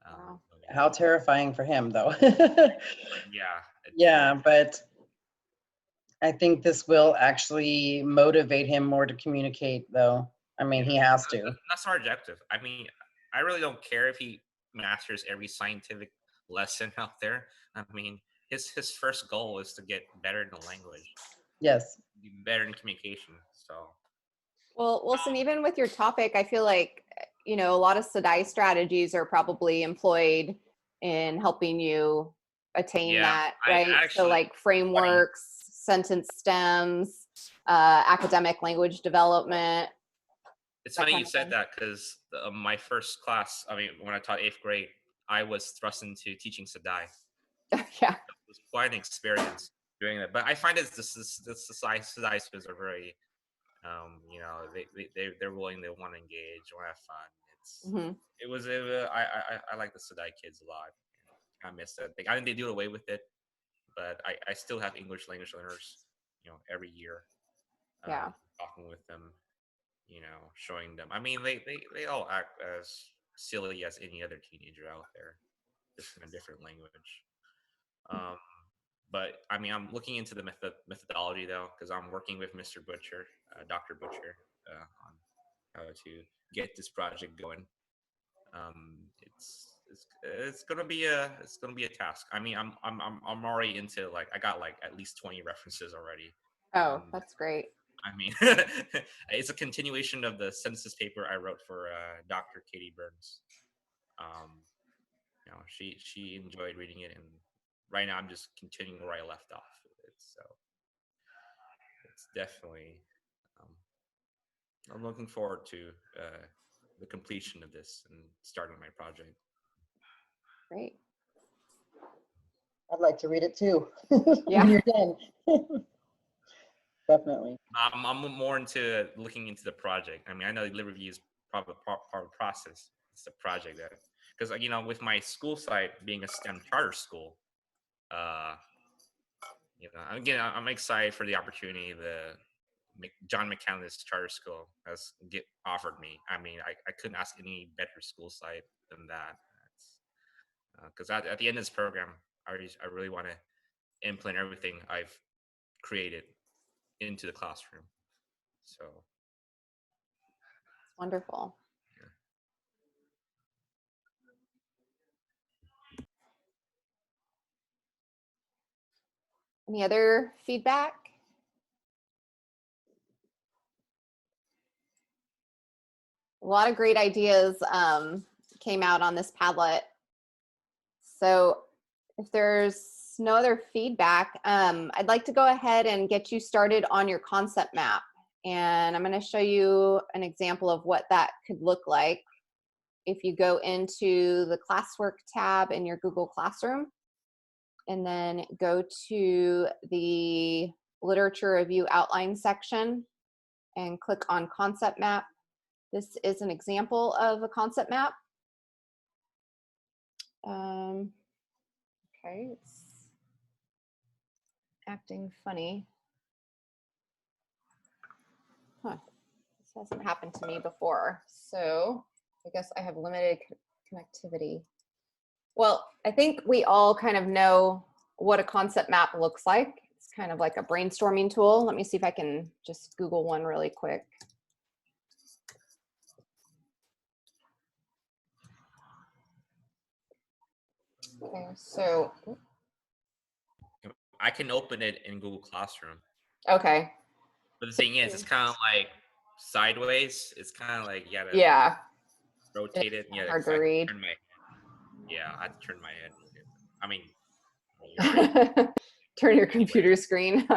Wow. How terrifying for him, though. Yeah. Yeah, but I think this will actually motivate him more to communicate, though. I mean, he has to. That's our objective. I mean, I really don't care if he masters every scientific lesson out there. I mean, his first goal is to get better in the language, Yes. be better in communication. So Well, Wilson, even with your topic, I feel like, a lot of SEDI strategies are probably employed in helping you attain yeah, that, I right? So actually like frameworks, sentence stems, academic language development. it's that funny kind you of said thing. that because my first class, I mean, when I taught 8th grade, I was thrust into teaching Sadai. Yeah. It was quite an experience doing that. But I find that the Sadai students are very they're willing, they want to engage, want to have fun. Hmm. I like the Sadai kids a lot. I miss that thing. I think they do away with it, but I still have English language learners, every year, Yeah. talking with them, showing them. I mean, they all act as silly as any other teenager out there, just in a different language. Um, but I mean, I'm looking into the methodology though, because I'm working with Mr. Butcher, Dr. Butcher, on how to get this project going. It's gonna be a task. I mean, I'm already into, like, I got like at least 20 references already. Oh, that's great. I mean, it's a continuation of the census paper I wrote for Dr. Katie Burns. She enjoyed reading it, and right now I'm just continuing where I left off with it. So it's definitely. I'm looking forward to the completion of this and starting my project. Great. I'd like to read it too. Yeah. When you're done. Definitely. I'm more into looking into the project. I mean, I know the lit review is probably part of the process. It's the project that, because with my school site being a STEM charter school, again, I'm excited for the opportunity the John McCandless Charter School has offered me. I mean, I couldn't ask any better school site than that. Because at the end of this program, I really want to implement everything I've created into the classroom. So Wonderful. Any other feedback? A lot of great ideas came out on this Padlet. So if there's no other feedback, I'd like to go ahead and get you started on your concept map. And I'm going to show you an example of what that could look like. If you go into the classwork tab in your Google Classroom, and then go to the literature review outline section and click on concept map. This is an example of a concept map. Okay, it's acting funny. Huh, this hasn't happened to me before. So I guess I have limited connectivity. Well, I think we all kind of know what a concept map looks like. It's kind of like a brainstorming tool. Let me see if I can just Google one really quick. Okay, so. I can open it in Google Classroom. Okay. But the thing is, it's kind of like sideways. It's kind of like you gotta rotate it. Yeah, hard to read. I have to turn my head. I mean, turn your computer screen.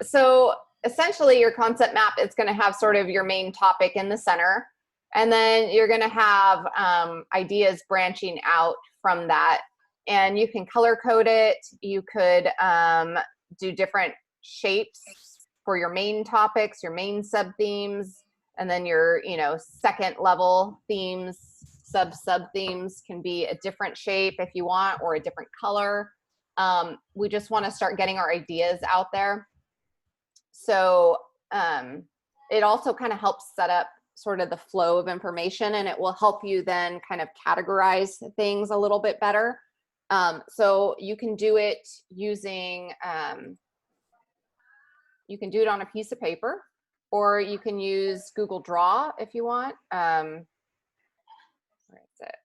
So essentially your concept map is going to have sort of your main topic in the center, and then you're going to have ideas branching out from that, and you can color code it. You could do different shapes for your main topics, your main sub themes, and then your second level themes, sub themes can be a different shape if you want, or a different color. We just want to start getting our ideas out there. So it also kind of helps set up sort of the flow of information, and it will help you then kind of categorize things a little bit better. So you can do it using, you can do it on a piece of paper, or you can use Google Draw if you want. Where is it?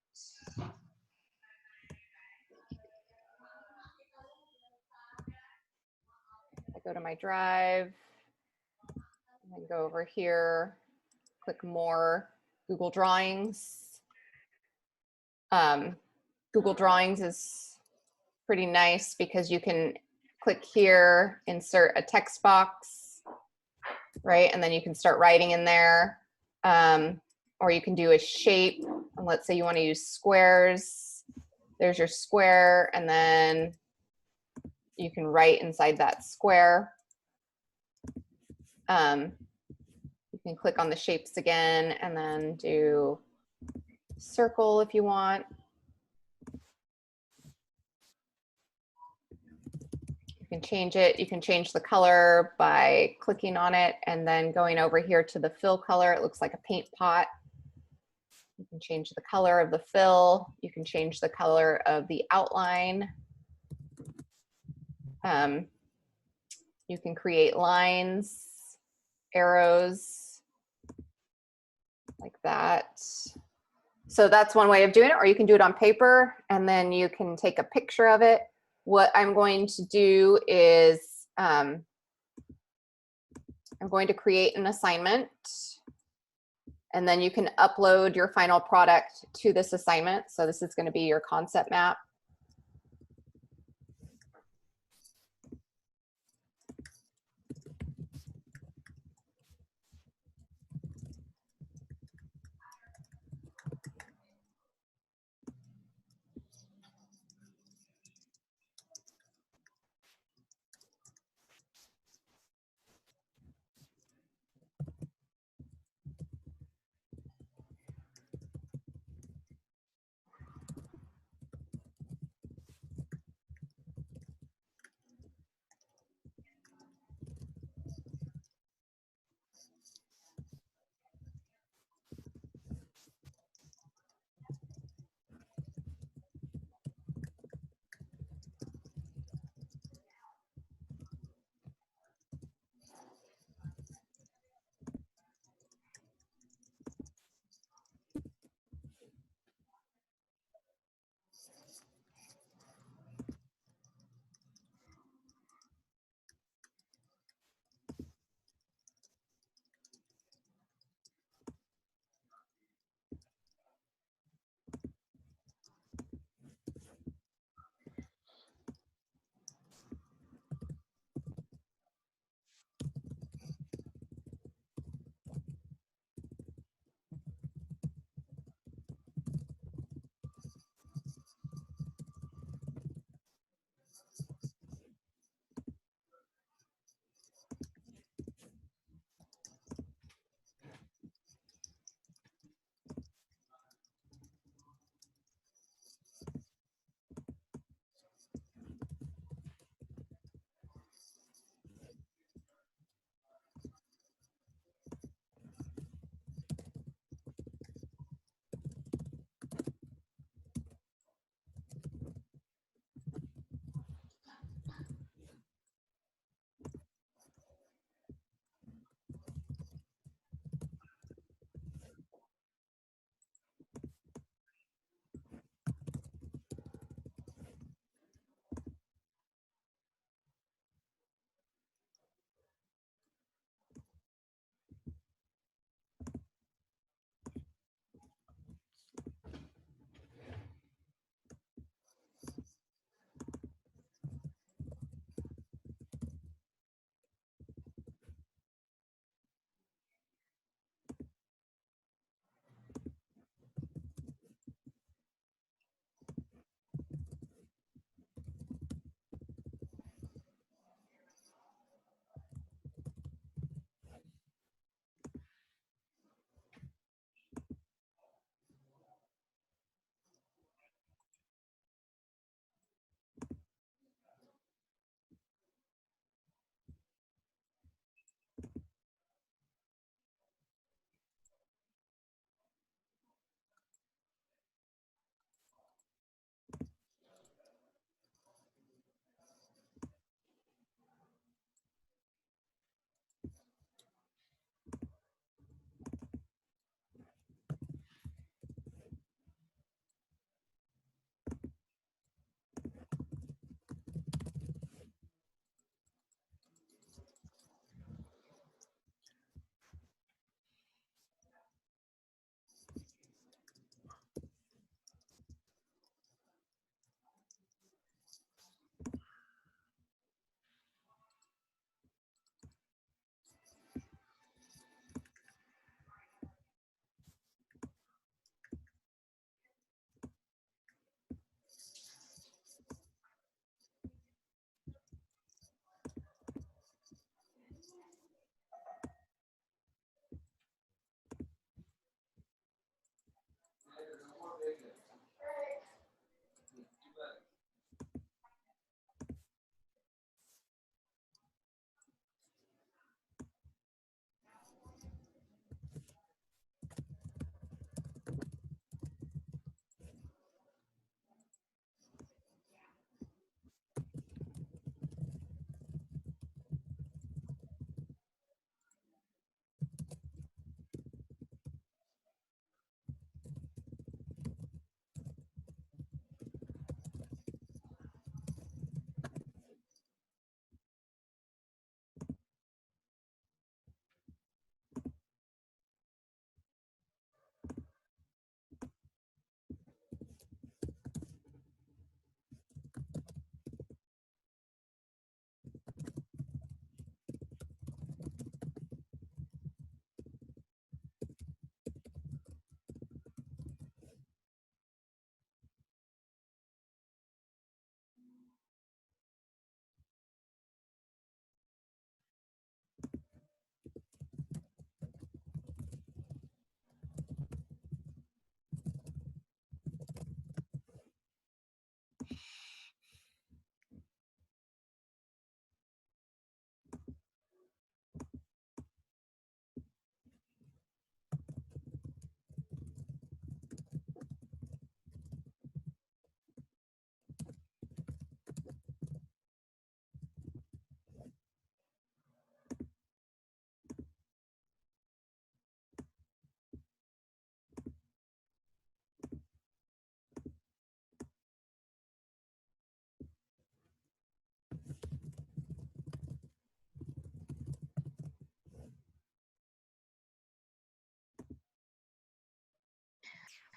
I go to my drive, and then go over here, click more, Google Drawings. Google Drawings is pretty nice because you can click here, insert a text box, right? And then you can start writing in there. Or you can do a shape. And let's say you want to use squares. There's your square, and then you can write inside that square. You can click on the shapes again and then do circle if you want. You can change it. You can change the color by clicking on it and then going over here to the fill color. It looks like a paint pot. You can change the color of the fill. You can change the color of the outline. You can create lines, arrows, like that. So that's one way of doing it, or you can do it on paper and then you can take a picture of it. What I'm going to do is I'm going to create an assignment, and then you can upload your final product to this assignment. So this is going to be your concept map.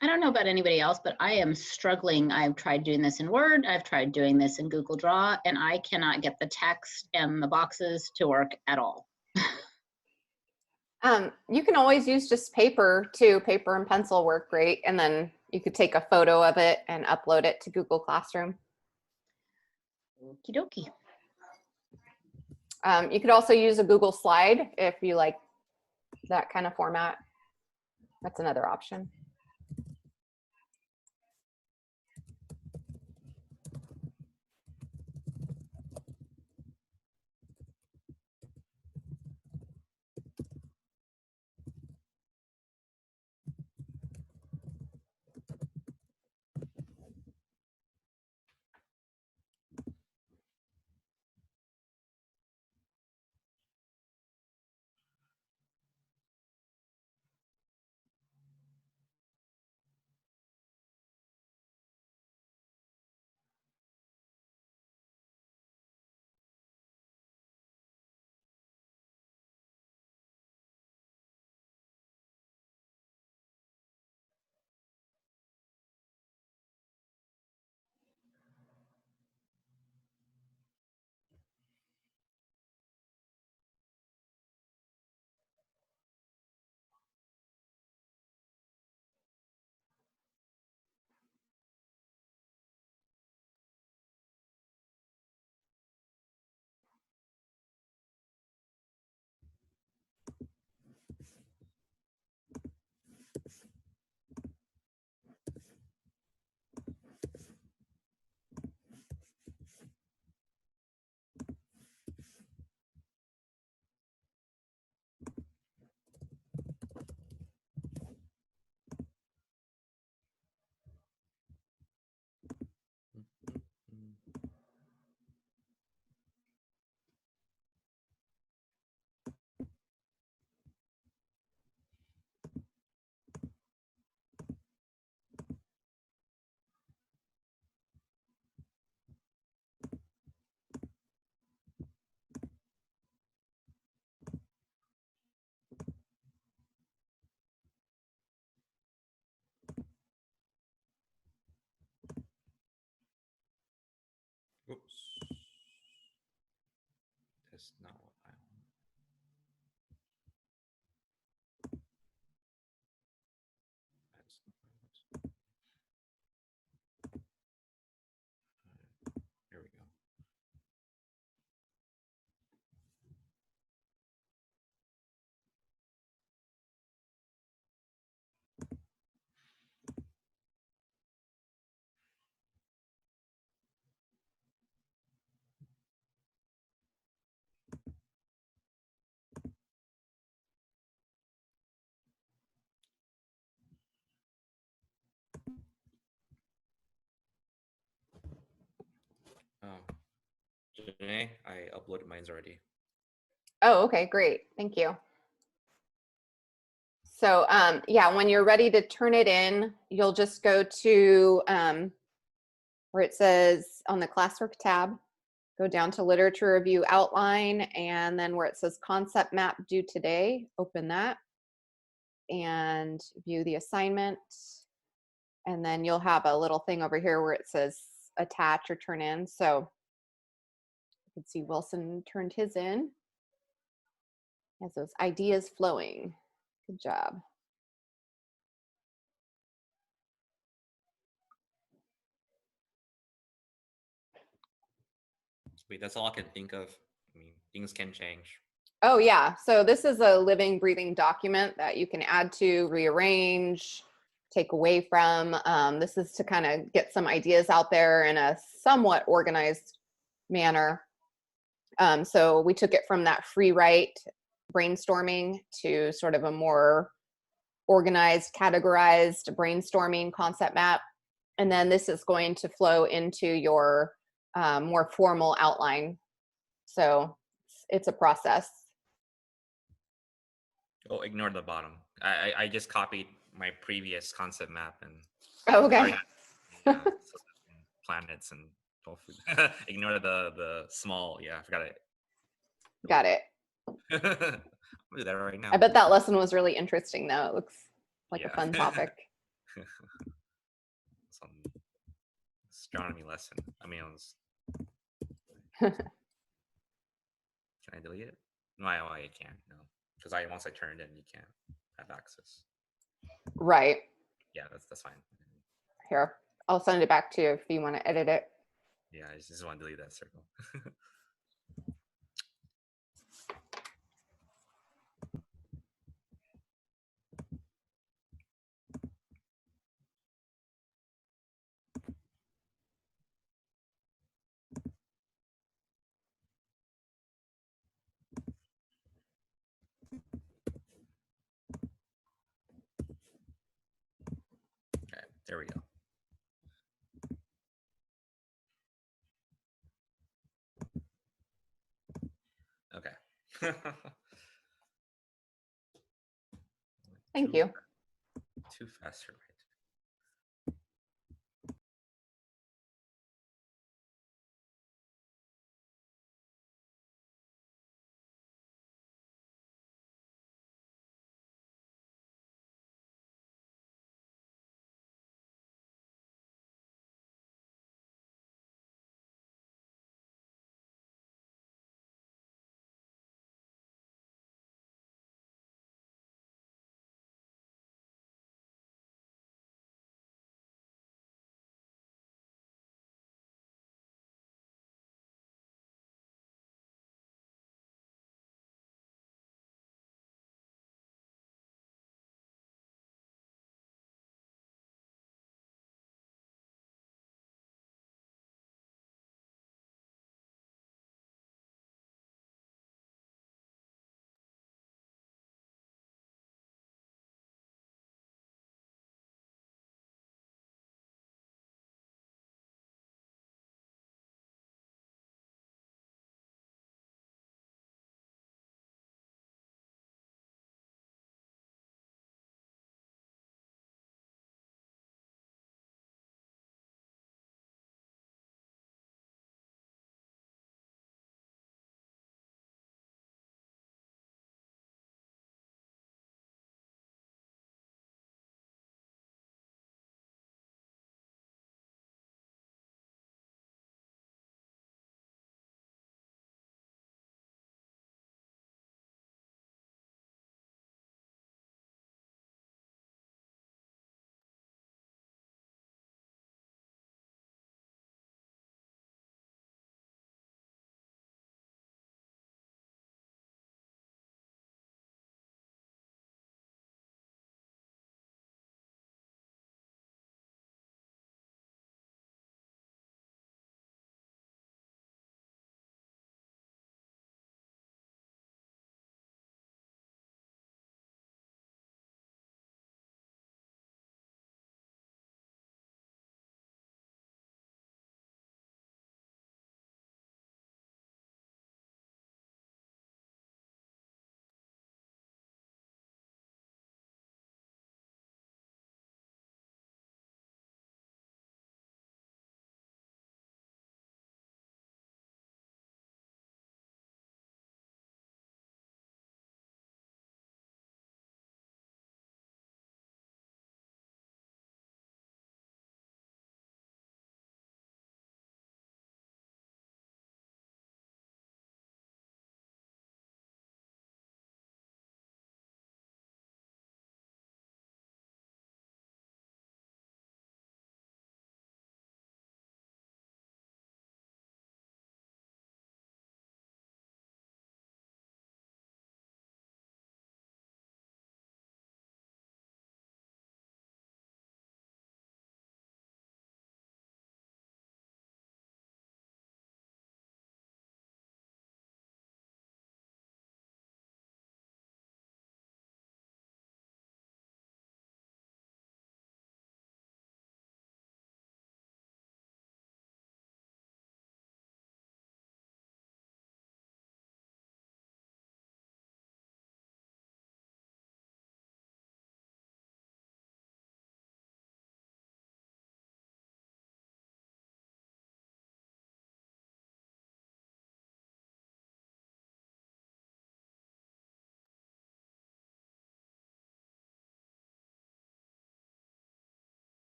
I don't know about anybody else, but I am struggling. I've tried doing this in Word, I've tried doing this in Google Draw, and I cannot get the text and the boxes to work at all. You can always use just paper too. Paper and pencil work great. And then you could take a photo of it and upload it to Google Classroom. Okie dokie. You could also use a Google Slide if you like that kind of format. That's another option. Oops. That's not what I want. That's not what I want. There we go. Oh, Janae, I uploaded mine's already. Oh, okay, great. Thank you. So yeah, when you're ready to turn it in, you'll just go to where it says on the classwork tab, go down to literature review outline, and then where it says concept map due today, open that and view the assignment. And then you'll have a little thing over here where it says attach or turn in. So you can see Wilson turned his in. Has those ideas flowing. Good job. Sweet, that's all I can think of. I mean, things can change. Oh yeah, so this is a living, breathing document that you can add to, rearrange, take away from. This is to kind of get some ideas out there in a somewhat organized manner. So we took it from that free write brainstorming to sort of a more organized, categorized brainstorming concept map. And then this is going to flow into your more formal outline. So it's a process. Oh, ignore the bottom. I just copied my previous concept map and Oh, I okay. already had, yeah, planets and tofu. Ignore the small. Yeah, I forgot it. Got it. I'm gonna do that right now. I bet that lesson was really interesting though. It looks like a Yeah. fun topic. Some astronomy lesson. I mean, it was. Can I delete it? No, I can't. No, because once I turn it in, you can't have access. Right. Yeah, that's fine. Here, I'll send it back to you if you want to edit it. Yeah, I just want to delete that circle. Okay, there we go. Okay. Thank you. Too fast for my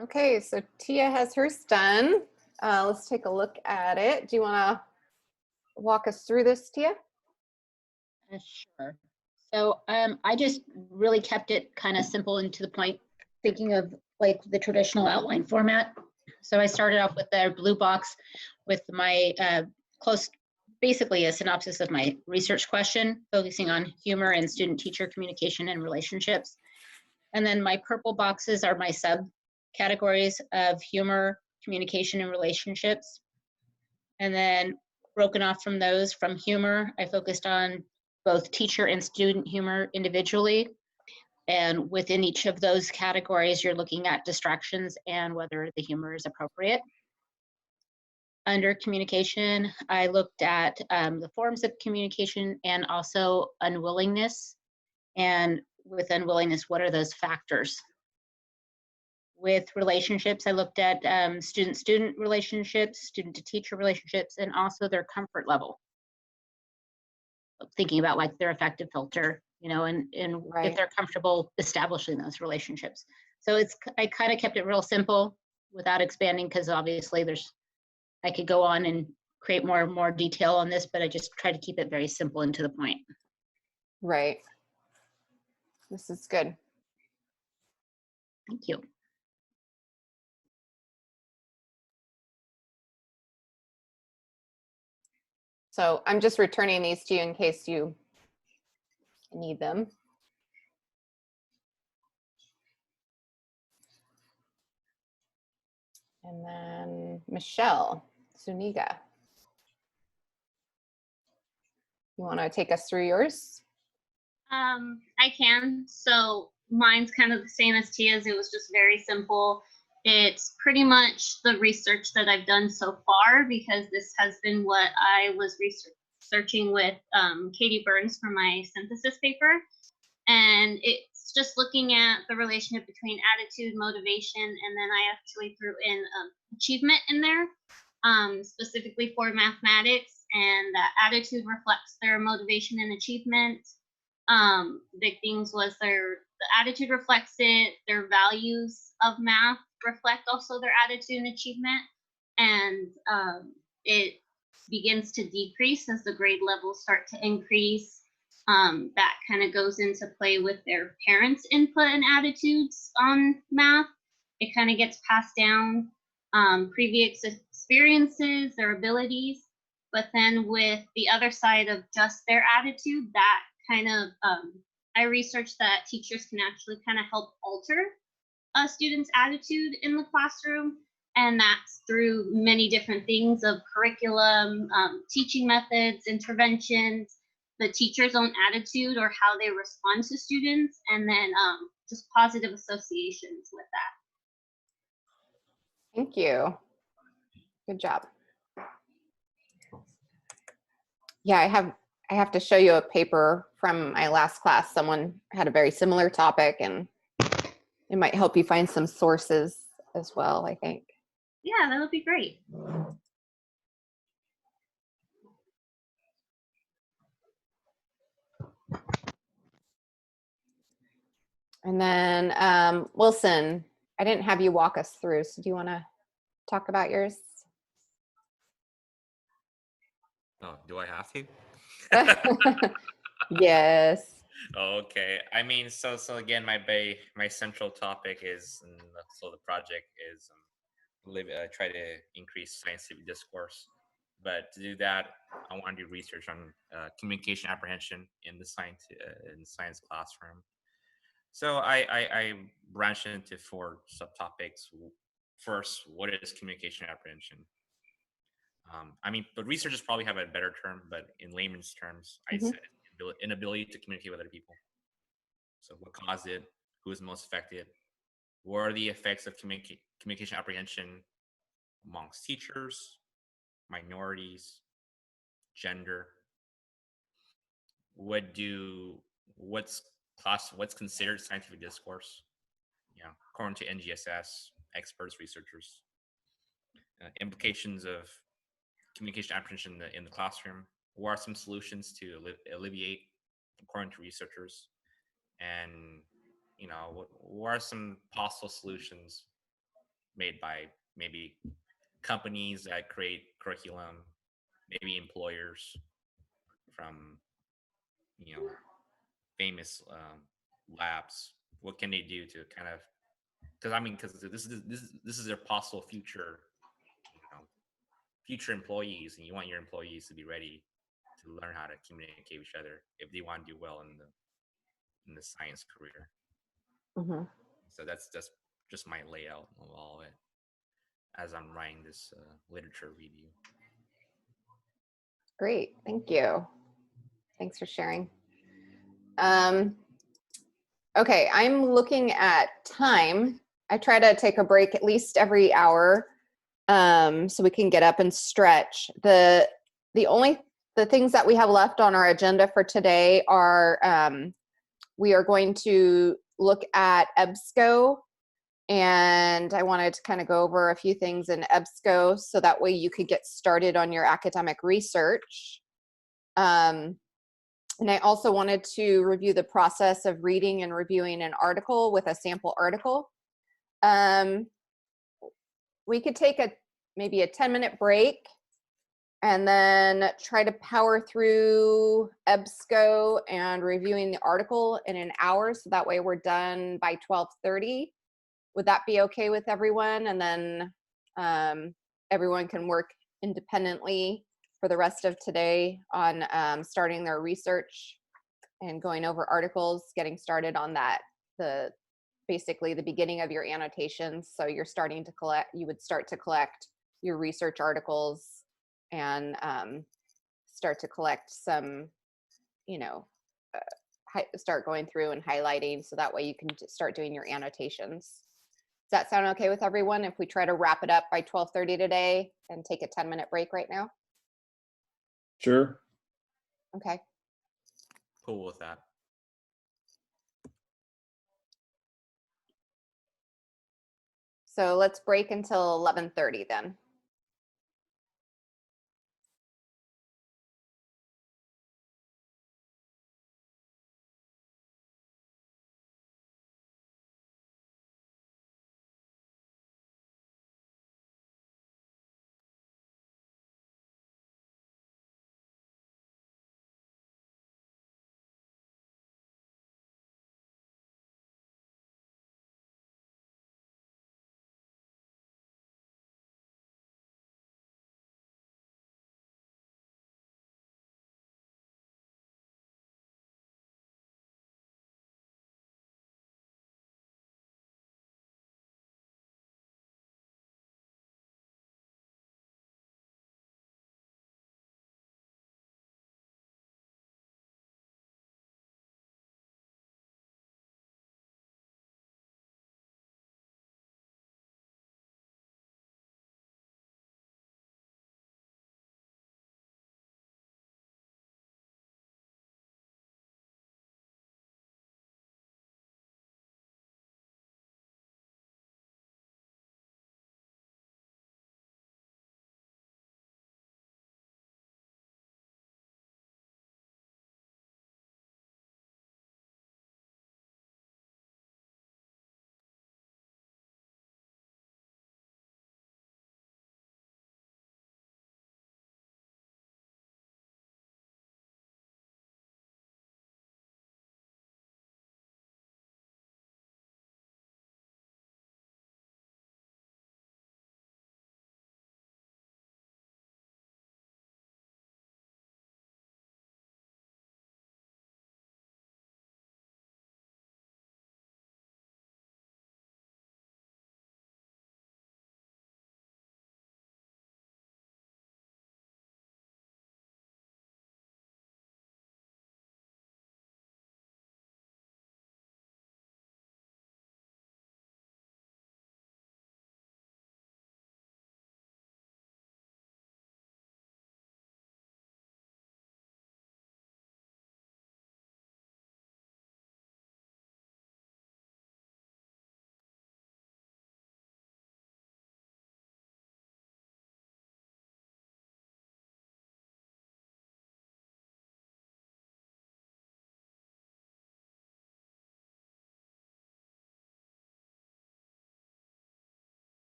Okay, so Tia has hers done. Let's take a look at it. Do you want to walk us through this, Tia? Sure. So I just really kept it kind of simple and to the point, thinking of like the traditional outline format. So I started off with the blue box with my basically a synopsis of my research question, focusing on humor and student-teacher communication and relationships. And then my purple boxes are my subcategories of humor, communication, and relationships. And then broken off from those, from humor, I focused on both teacher and student humor individually. And within each of those categories, you're looking at distractions and whether the humor is appropriate. Under communication, I looked at the forms of communication and also unwillingness. And with unwillingness, what are those factors? With relationships, I looked at student-student relationships, student-to-teacher relationships, and also their comfort level. Thinking about like their affective filter, you know, and Right. if they're comfortable establishing those relationships. So I kind of kept it real simple without expanding, because obviously I could go on and create more detail on this, but I just try to keep it very simple and to the point. Right. This is good. Thank you. So I'm just returning these to you in case you need them. And then Michelle Zuniga. You want to take us through yours? I can. So mine's kind of the same as Tia's. It was just very simple. It's pretty much the research that I've done so far, because this has been what I was researching with Katie Burns for my synthesis paper. And it's just looking at the relationship between attitude, motivation, and then I actually threw in achievement in there, specifically for mathematics. And that attitude reflects their motivation and achievement. Big things was the attitude reflects it, their values of math reflect also their attitude and achievement, and it begins to decrease as the grade levels start to increase. That kind of goes into play with their parents' input and attitudes on math. It kind of gets passed down, previous experiences, their abilities, but then with the other side of just their attitude, that kind of I researched that teachers can actually kind of help alter a student's attitude in the classroom, and that's through many different things of curriculum, teaching methods, interventions, the teacher's own attitude or how they respond to students, and then just positive associations with that. Thank you. Good job. Yeah, I have to show you a paper from my last class. Someone had a very similar topic, and it might help you find some sources as well, I think. Yeah, that would be great. And then Wilson, I didn't have you walk us through, so do you want to talk about yours? Oh, do I have to? Yes. Okay. I mean, so again, my central topic is, so the project is try to increase scientific discourse. But to do that, I want to do research on communication apprehension in the science classroom. So I branched into 4 subtopics. First, what is communication apprehension? I mean, but researchers probably have a better term, but in layman's terms, I said inability to communicate with other people. So what caused it? Who is most affected? What are the effects of communication apprehension amongst teachers, minorities, gender? What's considered scientific discourse? According to NGSS, experts, researchers. Implications of communication apprehension in the classroom. What are some solutions to alleviate, according to researchers? And what are some possible solutions made by maybe companies that create curriculum, maybe employers from, you know, famous labs. What can they do to kind of, because I mean, because this is their possible future, you know, future employees, and you want your employees to be ready to learn how to communicate with each other if they want to do well in the science career. Mhm. So that's just my layout of all of it as I'm writing this literature review. Great, thank you. Thanks for sharing. Okay, I'm looking at time. I try to take a break at least every hour, so we can get up and stretch. The things that we have left on our agenda for today are we are going to look at EBSCO, and I wanted to kind of go over a few things in EBSCO so that way you could get started on your academic research. And I also wanted to review the process of reading and reviewing an article with a sample article. We could take maybe a 10-minute break and then try to power through EBSCO and reviewing the article in an hour, so that way we're done by 12:30. Would that be okay with everyone? And then everyone can work independently for the rest of today on starting their research and going over articles, getting started on that, basically the beginning of your annotations. So you're starting to you would start to collect your research articles and start to collect some, you know, start going through and highlighting, so that way you can start doing your annotations. Does that sound okay with everyone if we try to wrap it up by 12:30 today and take a 10-minute break right now? Sure. Okay. Cool with that. So let's break until 11:30 then.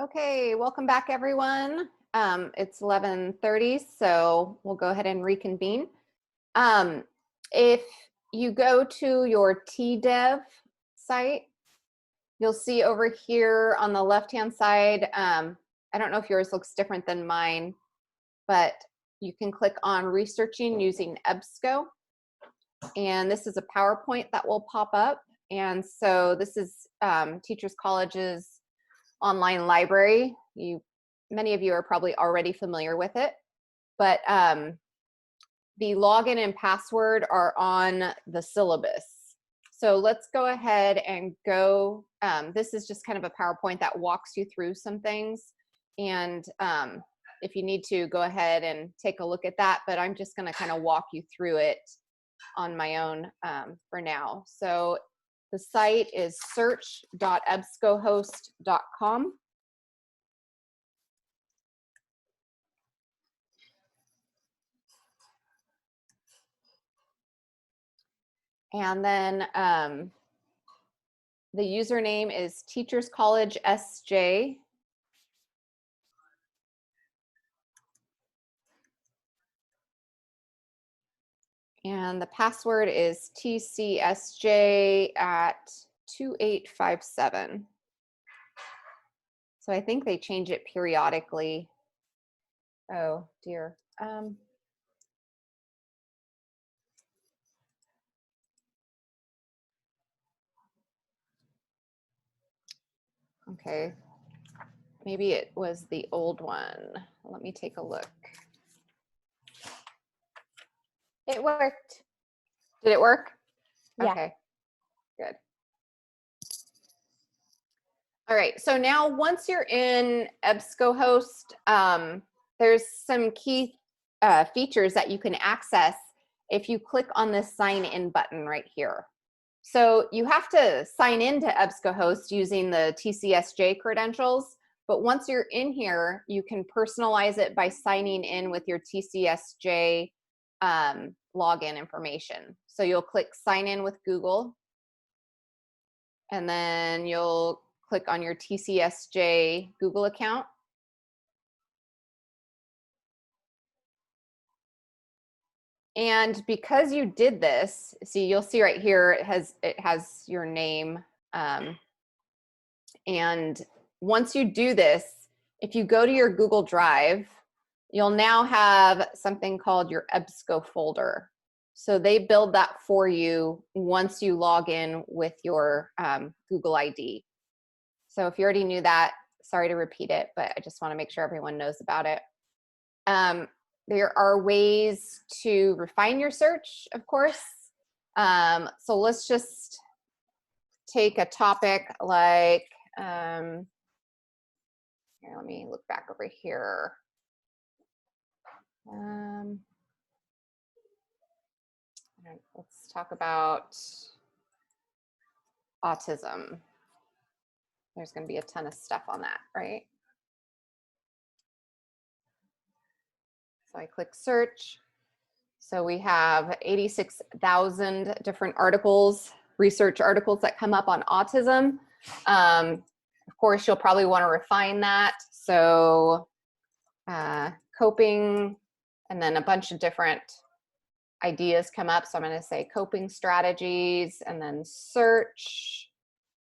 Okay, welcome back, everyone. It's 11:30, so we'll go ahead and reconvene. If you go to your TDev site, you'll see over here on the left-hand side, I don't know if yours looks different than mine, but you can click on researching using EBSCO. And this is a PowerPoint that will pop up. And so this is Teachers College's online library. Many of you are probably already familiar with it, but the login and password are on the syllabus. So let's go ahead and go. This is just kind of a PowerPoint that walks you through some things. And if you need to, go ahead and take a look at that. But I'm just going to kind of walk you through it on my own for now. So the site is search.ebscohost.com. And then the username is Teachers College SJ. And the password is TCSJ at 2857. So I think they change it periodically. Oh dear. Okay, maybe it was the old one. Let me take a look. It worked. Did it work? Yeah. Okay, good. All right, so now once you're in EBSCOhost, there's some key features that you can access if you click on this sign in button right here. So you have to sign into EBSCOhost using the TCSJ credentials, but once you're in here, you can personalize it by signing in with your TCSJ login information. So you'll click sign in with Google, and then you'll click on your TCSJ Google account. And because you did this, see, you'll see right here, it has your name. And once you do this, if you go to your Google Drive, you'll now have something called your EBSCO folder. So they build that for you once you log in with your Google ID. So if you already knew that, sorry to repeat it, but I just want to make sure everyone knows about it. There are ways to refine your search, of course. So let's just take a topic like, here, let me look back over here. Let's talk about autism. There's going to be a ton of stuff on that, right? So I click search. So we have 86,000 different articles, research articles that come up on autism. Of course, you'll probably want to refine that. So coping, and then a bunch of different ideas come up. So I'm going to say coping strategies and then search,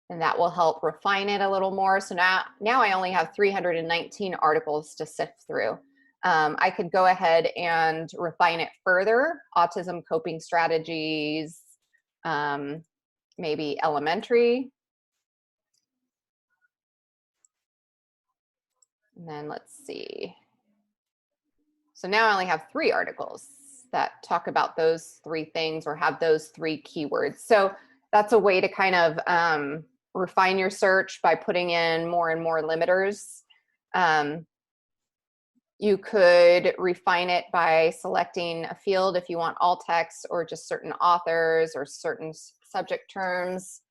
and that will help refine it a little more. So now I only have 319 articles to sift through. I could go ahead and refine it further. Autism coping strategies, maybe elementary. And then let's see. So now I only have 3 articles that talk about those 3 things or have those 3 keywords. So that's a way to kind of refine your search by putting in more and more limiters. You could refine it by selecting a field if you want all text or just certain authors or certain subject terms.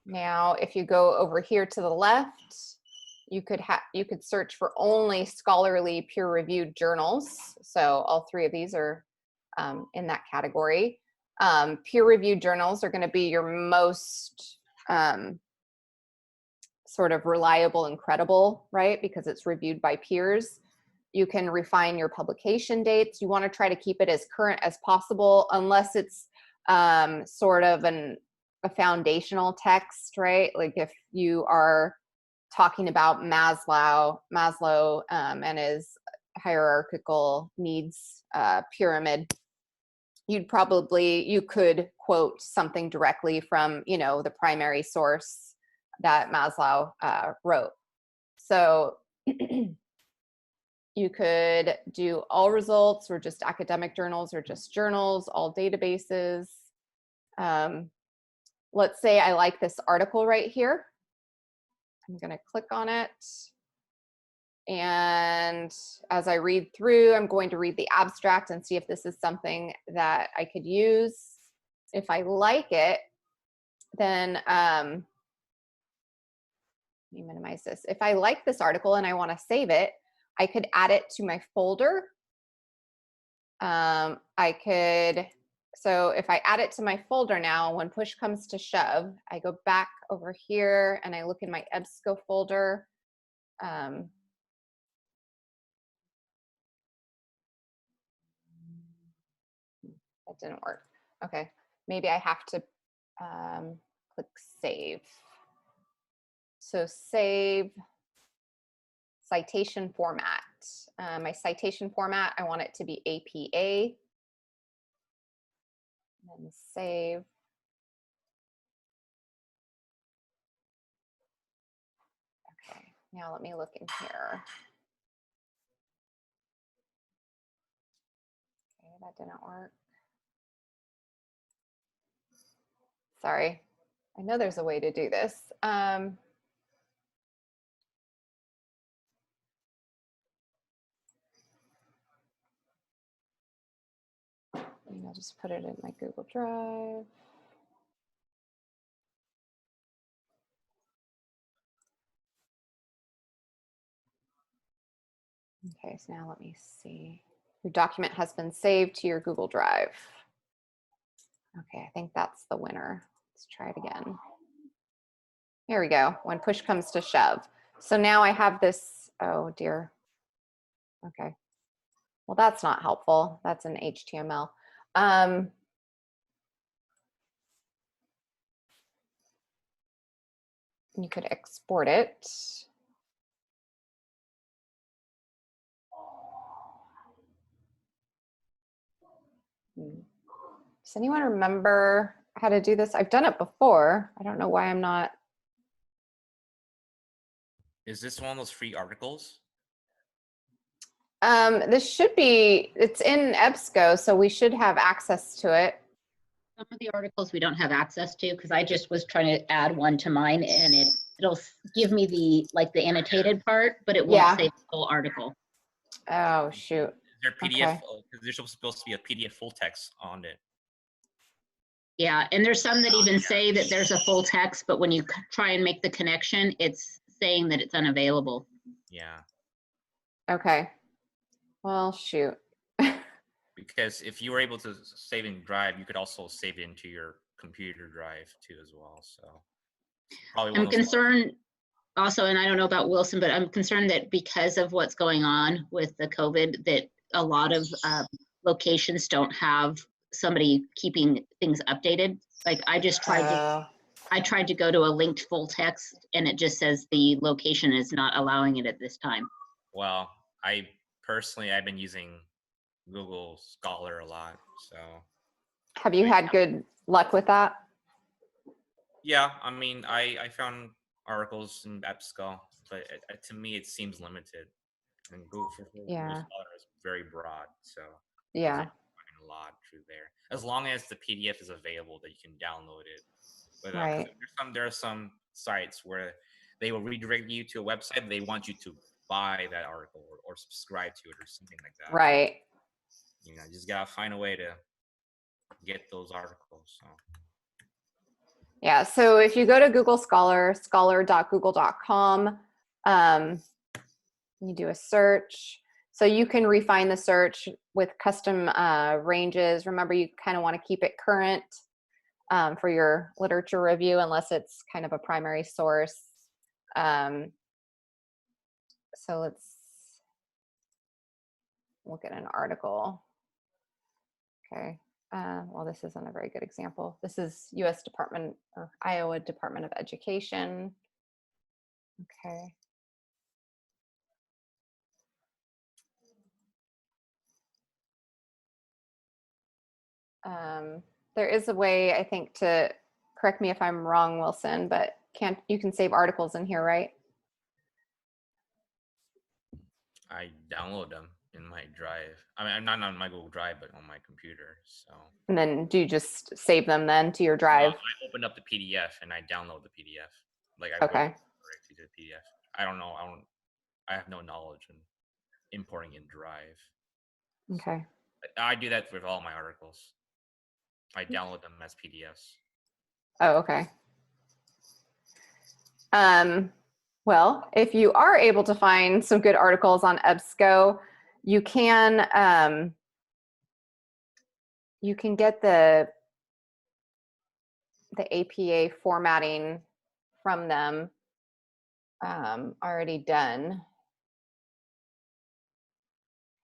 Now, if you go over here to the left, you could search for only scholarly peer-reviewed journals. So all 3 of these are in that category. Peer-reviewed journals are going to be your most sort of reliable and credible, right? Because it's reviewed by peers. You can refine your publication dates. You want to try to keep it as current as possible, unless it's sort of a foundational text, right? Like if you are talking about Maslow and his hierarchical needs pyramid, you could quote something directly from, the primary source that Maslow wrote. So you could do all results, or just academic journals, or just journals, all databases. Let's say I like this article right here. I'm going to click on it. And as I read through, I'm going to read the abstract and see if this is something that I could use. If I like it, then let me minimize this. If I like this article and I want to save it, I could add it to my folder. So if I add it to my folder now, when push comes to shove, I go back over here and I look in my EBSCO folder. That didn't work. Okay, maybe I have to click save. So save citation format. My citation format, I want it to be APA. And then save. Okay, now let me look in here. Okay, that didn't work. Sorry, I know there's a way to do this. I'll just put it in my Google Drive. Okay, so now let me see. Your document has been saved to your Google Drive. Okay, I think that's the winner. Let's try it again. Here we go, when push comes to shove. So now I have this, oh dear. Okay, well that's not helpful. That's an HTML. You could export it. Does anyone remember how to do this? I've done it before. I don't know why I'm not. Is this one of those free articles? This should be, it's in EBSCO, so we should have access to it. Some of the articles we don't have access to, because I just was trying to add one to mine, and it'll give me the annotated part, but it won't say the whole article. Oh shoot. Is there PDF? Because there's supposed to be a PDF full text on it. Yeah, and there's some that even say that there's a full text, but when you try and make the connection, it's saying that it's unavailable. Yeah. Okay. Well, shoot. Because if you were able to save in Drive, you could also save it into your computer drive too as well. So probably I'm concerned also, and I don't know about Wilson, but I'm concerned that because of what's going on with the COVID, that a lot of locations don't have somebody keeping things updated. Like I just tried to go to a linked full text, and it just says the location is not allowing it at this time. Well, I've been using Google Scholar a lot. So have you had good luck with that? Yeah, I mean, I found articles in EBSCO, but to me it seems limited. And Google Scholar is very broad, so yeah, a lot through there. As long as the PDF is available that you can download it. But right. There are some sites where they will redirect you to a website. They want you to buy that article or subscribe to it or something like that. Right. You just gotta find a way to get those articles. So. Yeah. So if you go to Google Scholar, scholar.google.com, you do a search. So you can refine the search with custom ranges. Remember, you kind of want to keep it current for your literature review, unless it's kind of a primary source. So let's look at an article. Okay. Well, this isn't a very good example. This is U.S. Department or Iowa Department of Education. Okay. There is a way, I think, to correct me if I'm wrong, Wilson, but you can save articles in here, right? I download them in my drive. I mean, I'm not on my Google Drive, but on my computer. So. And then do you just save them then to your drive? I opened up the PDF and I download the PDF. Like I Okay. went directly to the PDF. I don't know. I have no knowledge in importing in Drive. Okay. I do that with all my articles. I download them as PDFs. Oh, okay. Well, if you are able to find some good articles on EBSCO, you can get the APA formatting from them already done.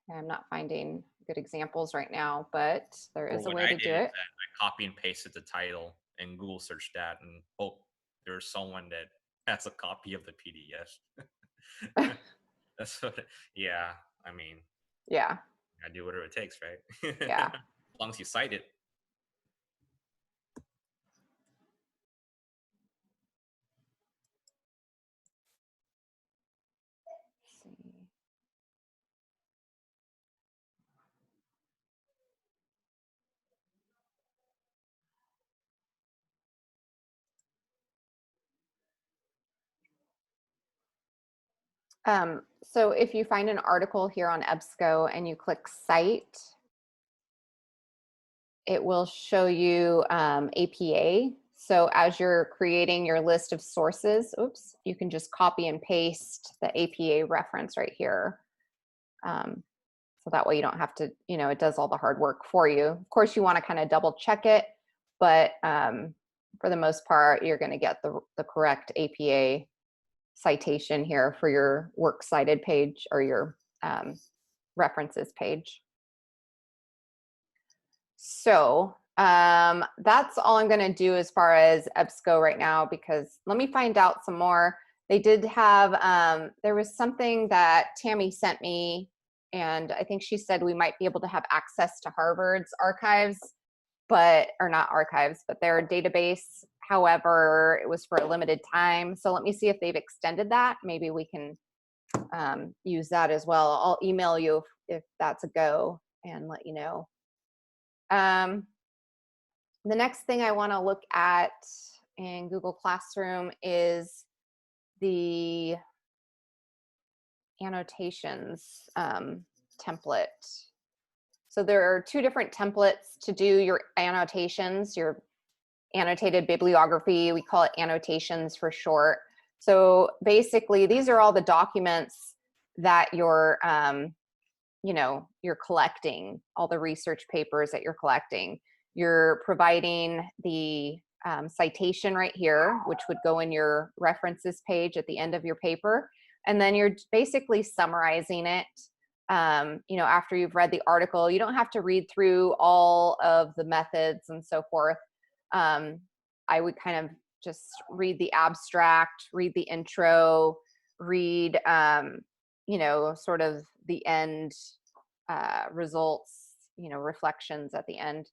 I'm not finding good examples right now, but there is a way to do it. I copy and pasted the title and Google searched that and hope there's someone that has a copy of the PDF. That's what, yeah, I mean. Yeah. I do whatever it takes, right? Yeah. As long as you cite it. Let's see. So if you find an article here on EBSCO and you click Cite, it will show you APA. So as you're creating your list of sources, oops, you can just copy and paste the APA reference right here. So that way you don't have to, it does all the hard work for you. Of course, you want to kind of double check it, but for the most part, you're going to get the correct APA citation here for your works cited page or your references page. So that's all I'm going to do as far as EBSCO right now, because let me find out some more. They did have, there was something that Tammy sent me, and I think she said we might be able to have access to Harvard's archives, or not archives, but their database. However, it was for a limited time. So let me see if they've extended that. Maybe we can use that as well. I'll email you if that's a go and let you know. The next thing I want to look at in Google Classroom is the annotations template. So there are two different templates to do your annotations, your annotated bibliography. We call it annotations for short. So basically, these are all the documents that you're collecting, all the research papers that you're collecting. You're providing the citation right here, which would go in your references page at the end of your paper. And then you're basically summarizing it. After you've read the article, you don't have to read through all of the methods and so forth. I would kind of just read the abstract, read the intro, read, sort of the end results, reflections at the end.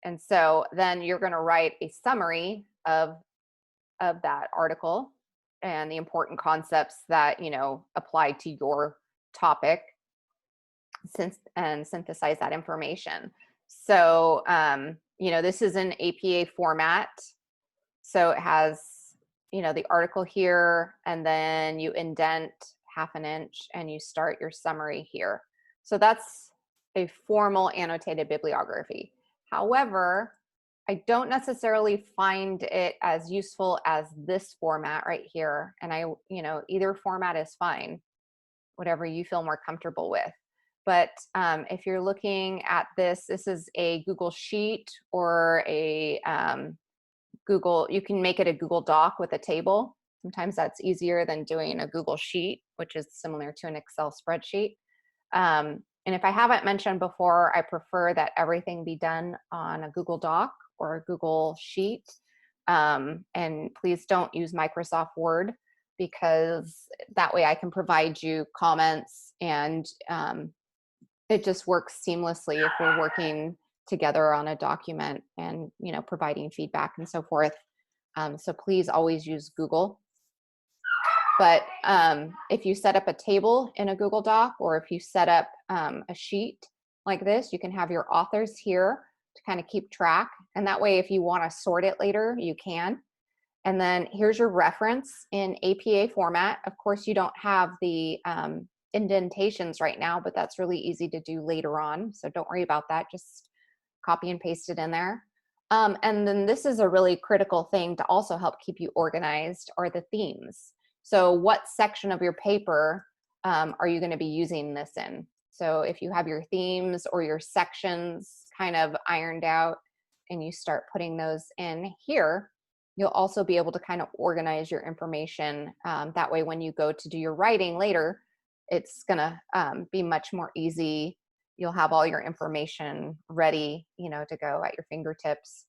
And so then you're going to write a summary of that article and the important concepts that, apply to your topic, and synthesize that information. So, this is an APA format. So it has, the article here, and then you indent 1/2 inch and you start your summary here. So that's a formal annotated bibliography. However, I don't necessarily find it as useful as this format right here. And either format is fine, whatever you feel more comfortable with. But if you're looking at this is a Google Sheet or a Google, you can make it a Google Doc with a table. Sometimes that's easier than doing a Google Sheet, which is similar to an Excel spreadsheet. And if I haven't mentioned before, I prefer that everything be done on a Google Doc or a Google Sheet. And please don't use Microsoft Word, because that way I can provide you comments, and it just works seamlessly if we're working together on a document and, you know, providing feedback and so forth. So please always use Google. But if you set up a table in a Google Doc, or if you set up a sheet like this, you can have your authors here to kind of keep track. And that way, if you want to sort it later, you can. And then here's your reference in APA format. Of course, you don't have the indentations right now, but that's really easy to do later on. So don't worry about that. Just copy and paste it in there. And then this is a really critical thing to also help keep you organized, are the themes. So what section of your paper are you going to be using this in? So if you have your themes or your sections kind of ironed out and you start putting those in here, you'll also be able to kind of organize your information. That way, when you go to do your writing later, it's going to be much more easy. You'll have all your information ready, you know, to go at your fingertips.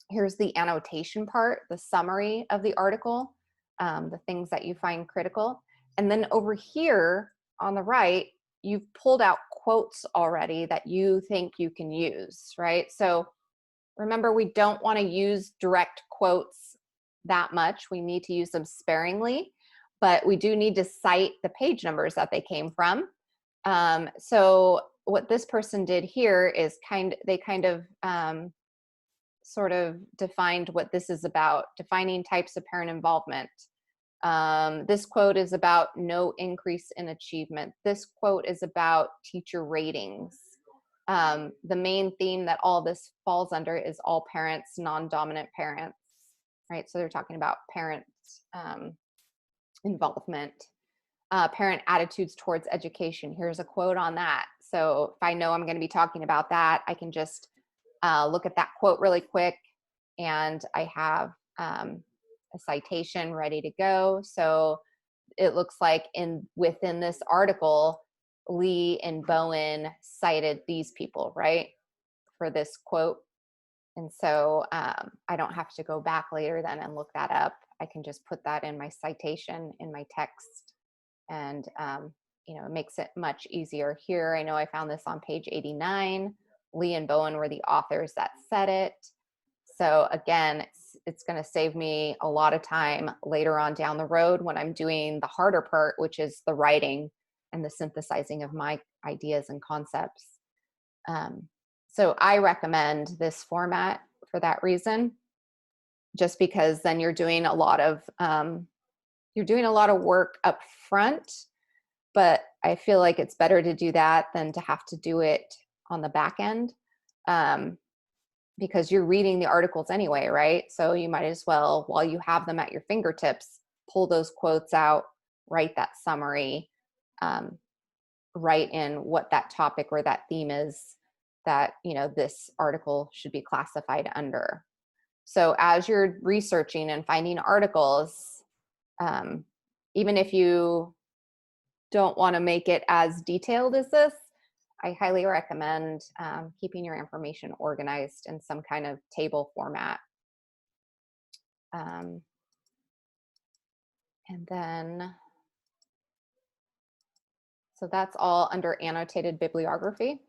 Here's the annotation part, the summary of the article, the things that you find critical. And then over here on the right, you've pulled out quotes already that you think you can use, right? So remember, we don't want to use direct quotes that much. We need to use them sparingly, but we do need to cite the page numbers that they came from. So what this person did here is they kind of sort of defined what this is about, defining types of parent involvement. This quote is about no increase in achievement. This quote is about teacher ratings. The main theme that all this falls under is all parents, non-dominant parents, right? So they're talking about parents' involvement, parent attitudes towards education. Here's a quote on that. So if I know I'm going to be talking about that, I can just look at that quote really quick, and I have a citation ready to go. So it looks like within this article, Lee and Bowen cited these people, right, for this quote. And so I don't have to go back later then and look that up. I can just put that in my citation in my text, and you know, it makes it much easier. Here, I know I found this on page 89. Lee and Bowen were the authors that said it. So again, it's going to save me a lot of time later on down the road when I'm doing the harder part, which is the writing and the synthesizing of my ideas and concepts. So I recommend this format for that reason, just because then you're doing a lot of work up front, but I feel like it's better to do that than to have to do it on the back end, because you're reading the articles anyway, right? So you might as well, while you have them at your fingertips, pull those quotes out, write that summary, write in what that topic or that theme is that, you know, this article should be classified under. So as you're researching and finding articles, even if you don't want to make it as detailed as this, I highly recommend keeping your information organized in some kind of table format. And then, so that's all under annotated bibliography,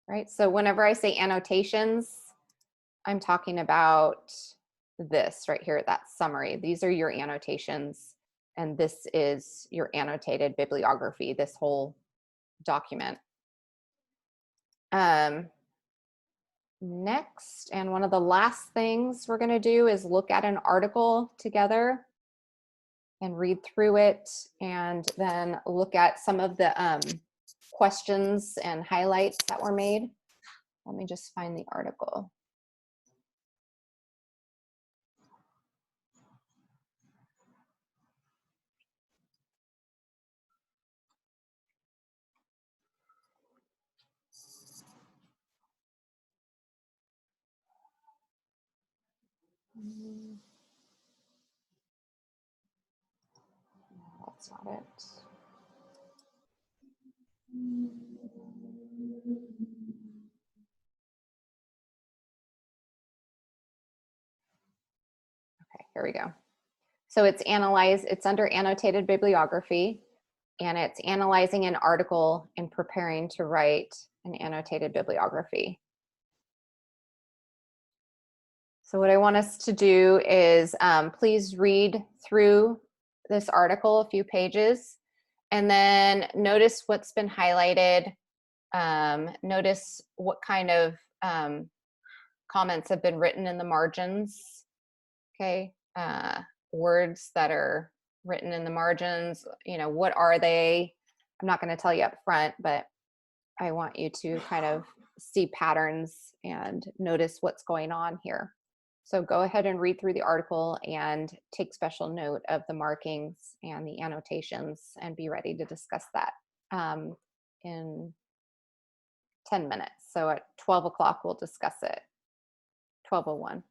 right? So whenever I say annotations, I'm talking about this right here, that summary. These are your annotations, and this is your annotated bibliography, this whole document. Next, and one of the last things we're going to do is look at an article together and read through it, and then look at some of the questions and highlights that were made. Let me just find the article. that's not it. Okay, here we go. So it's under annotated bibliography, and it's analyzing an article and preparing to write an annotated bibliography. So what I want us to do is please read through this article a few pages, and then notice what's been highlighted. Notice what kind of comments have been written in the margins. Okay, words that are written in the margins, what are they? I'm not going to tell you up front, but I want you to kind of see patterns and notice what's going on here. So go ahead and read through the article and take special note of the markings and the annotations, and be ready to discuss that in 10 minutes. So at 12 o'clock, we'll discuss it. 12:01.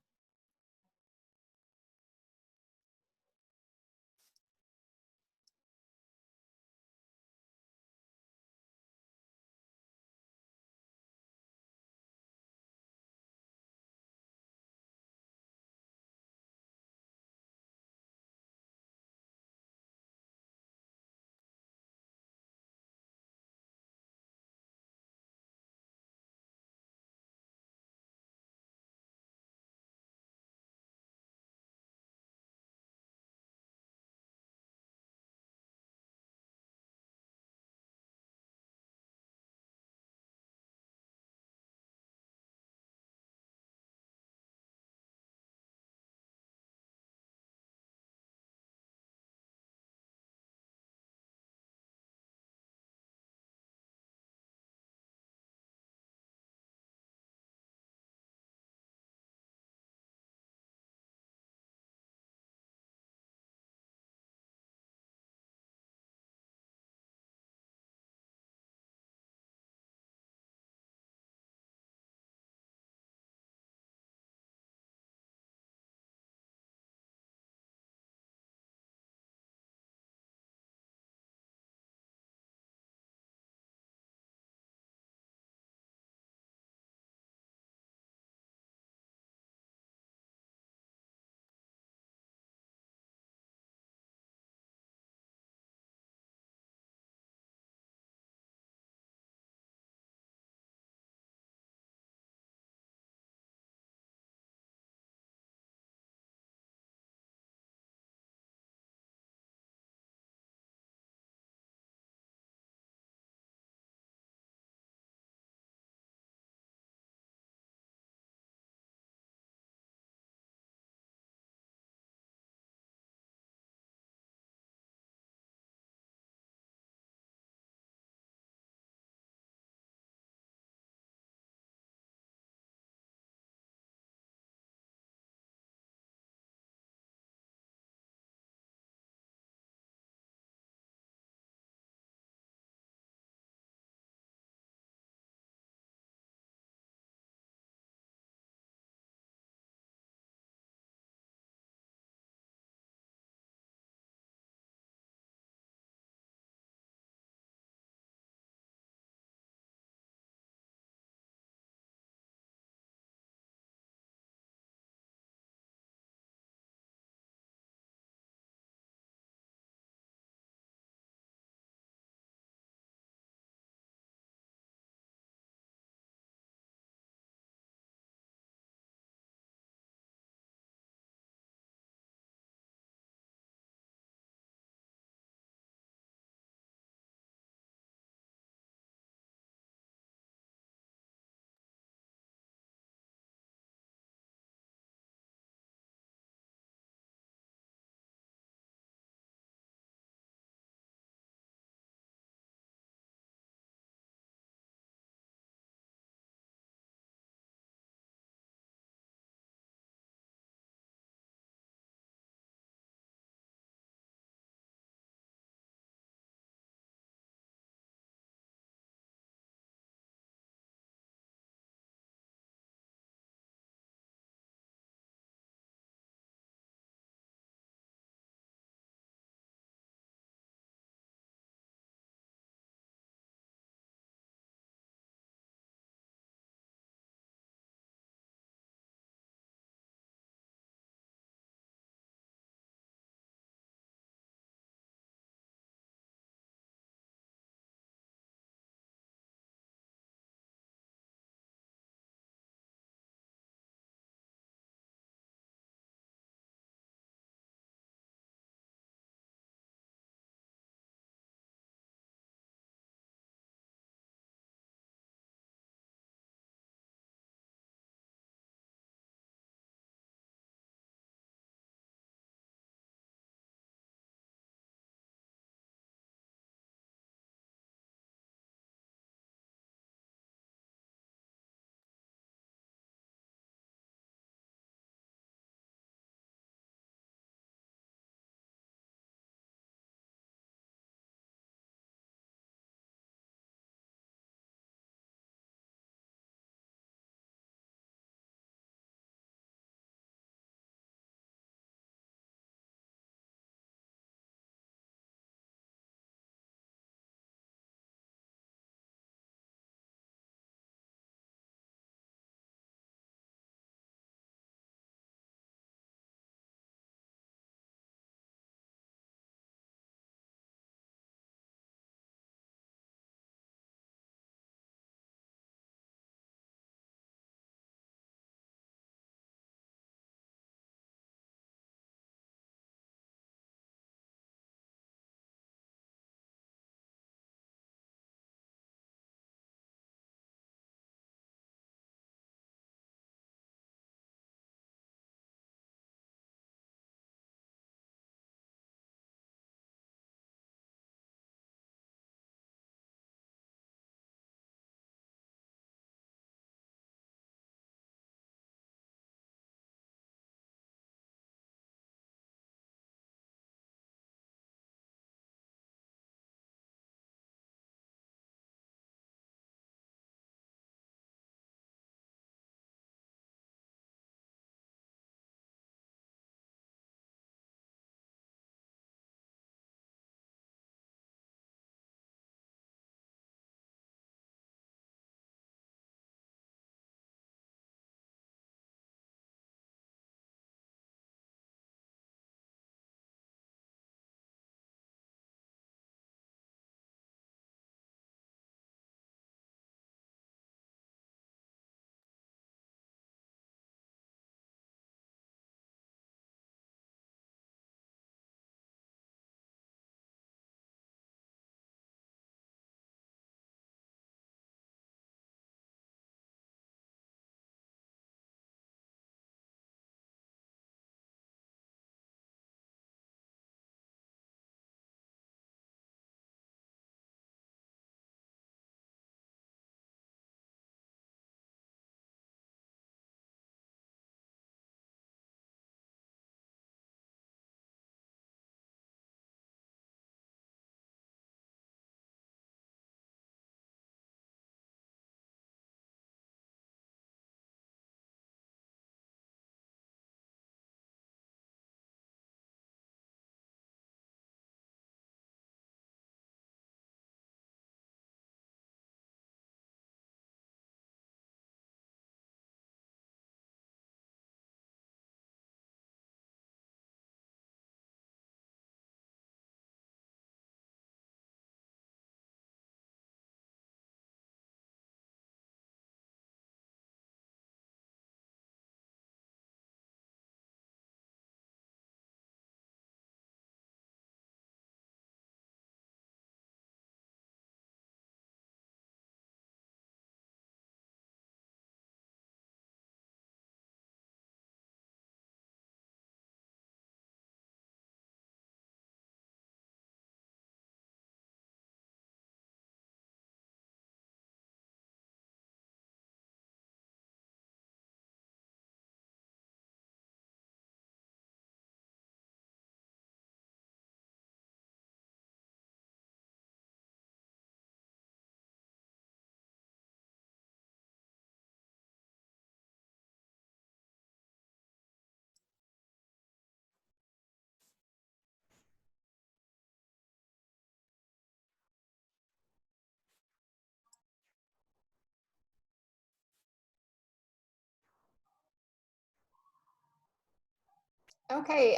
Okay,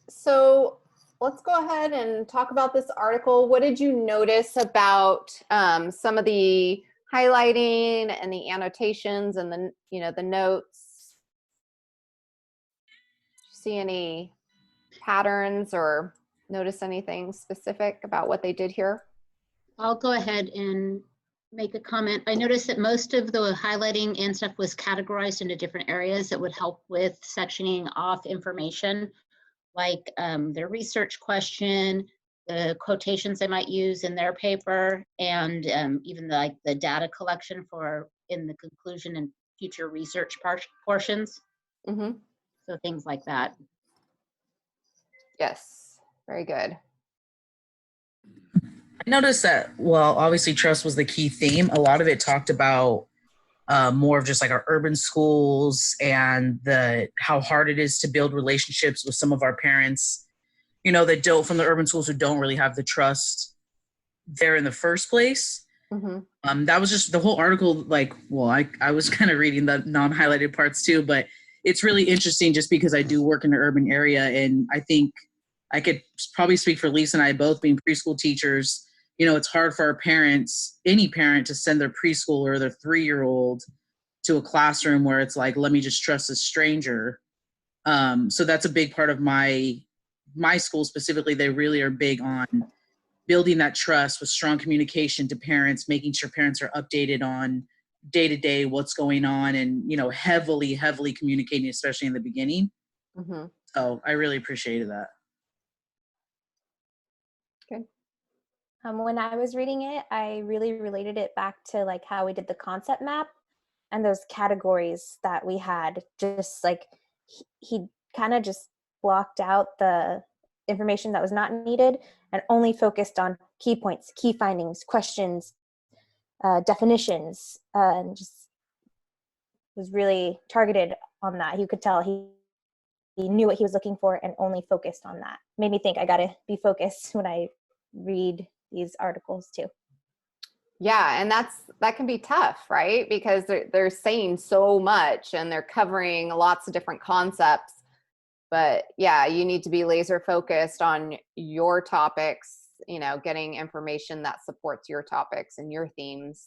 so let's go ahead and talk about this article. What did you notice about some of the highlighting and the annotations and the, the notes? Did you see any patterns or notice anything specific about what they did here? I'll go ahead and make a comment. I noticed that most of the highlighting and stuff was categorized into different areas that would help with sectioning off information, like their research question, the quotations they might use in their paper, and even like the data collection for in the conclusion and future research portions. Mm-hmm. So things like that. Yes, very good. I noticed that, well, obviously trust was the key theme. A lot of it talked about more of just like our urban schools and how hard it is to build relationships with some of our parents, that don't, from the urban schools, who don't really have the trust there in the first place. Mm-hmm. That was just the whole article. Like, well, I was kind of reading the non-highlighted parts too, but it's really interesting just because I do work in an urban area, and I think I could probably speak for Lisa and I both being preschool teachers. It's hard for our parents, any parent, to send their preschooler or their 3-year-old to a classroom where it's like, let me just trust a stranger. So that's a big part of my school specifically. They really are big on building that trust with strong communication to parents, making sure parents are updated on day to day what's going on, and heavily communicating, especially in the beginning. Mm-hmm. So I really appreciated that. Good. When I was reading it, I really related it back to like how we did the concept map and those categories that we had. Just like he kind of just blocked out the information that was not needed and only focused on key points, key findings, questions, definitions, and just was really targeted on that. You could tell he knew what he was looking for and only focused on that. Made me think I got to be focused when I read these articles too. Yeah, and that can be tough, right? Because they're saying so much and they're covering lots of different concepts. But yeah, you need to be laser focused on your topics, getting information that supports your topics and your themes.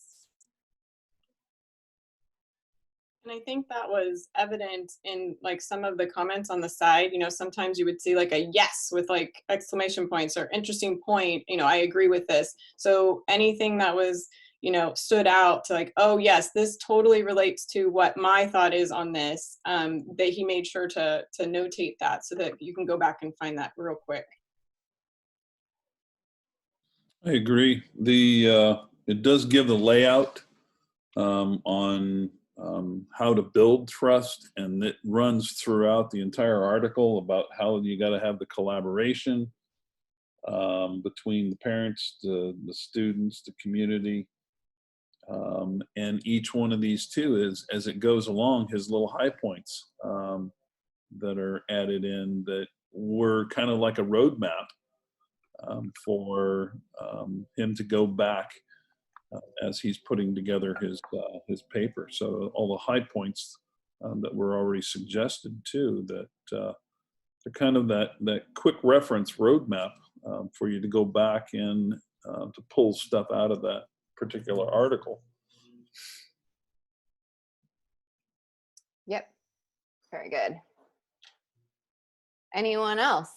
And I think that was evident in like some of the comments on the side. Sometimes you would see like a yes with like exclamation points or interesting point. I agree with this. So anything that was, stood out to like, oh yes, this totally relates to what my thought is on this, that he made sure to notate that so that you can go back and find that real quick. I agree. It does give the layout on how to build trust, and it runs throughout the entire article about how you got to have the collaboration between the parents, the students, the community, and each one of these too is, as it goes along, his little high points that are added in that were kind of like a roadmap for him to go back as he's putting together his paper. So all the high points that were already suggested too, that they're kind of that quick reference roadmap for you to go back and to pull stuff out of that particular article. Yep. Very good. Anyone else?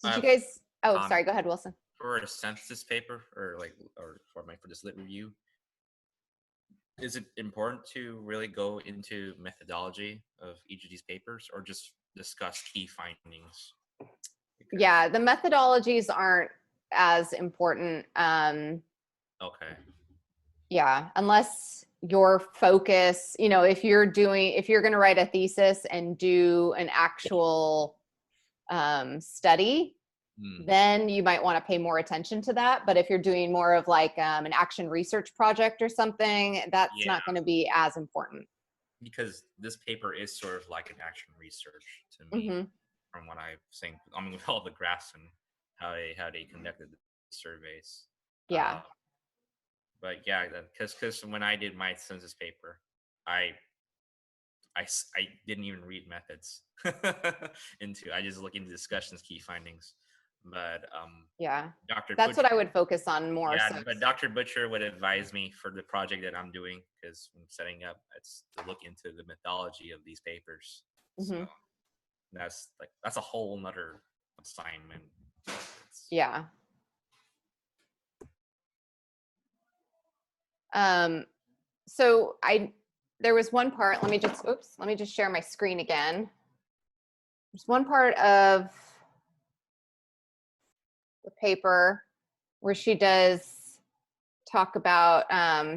Did you guys, sorry, go ahead, Wilson. For a census paper or for this lit review, is it important to really go into methodology of each of these papers or just discuss key findings? Yeah, the methodologies aren't as important. Okay. Yeah, unless your focus, if you're going to write a thesis and do an actual study, then you might want to pay more attention to that. But if you're doing more of like an action research project or something, that's not going to be as important. Because this paper is sort of like an action research to me, from what I've seen. I mean, with all the graphs and how they conducted the surveys. Yeah. But yeah, because when I did my census paper, I didn't even read methods I just look into discussions, key findings. But Yeah, Dr. that's what I Butcher, would focus on more. yeah, So but Dr. Butcher would advise me for the project that I'm doing, because when setting up, it's to look into the mythology of these papers. So Mhm. that's a whole nother assignment. yeah. So there was one part, let me just share my screen again. There's one part of the paper where she does talk about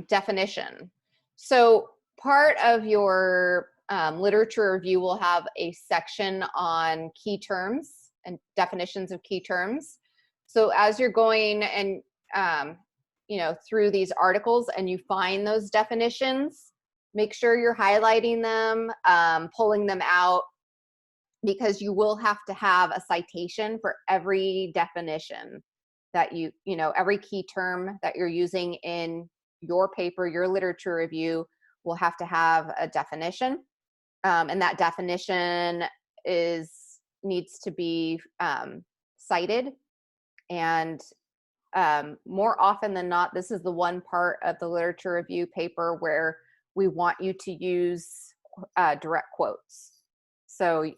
definition. So part of your literature review will have a section on key terms and definitions of key terms. So as you're going and through these articles and you find those definitions, make sure you're highlighting them, pulling them out, because you will have to have a citation for every definition that every key term that you're using in your paper, your literature review will have to have a definition. And that definition needs to be cited. And more often than not, this is the one part of the literature review paper where we want you to use direct quotes. So,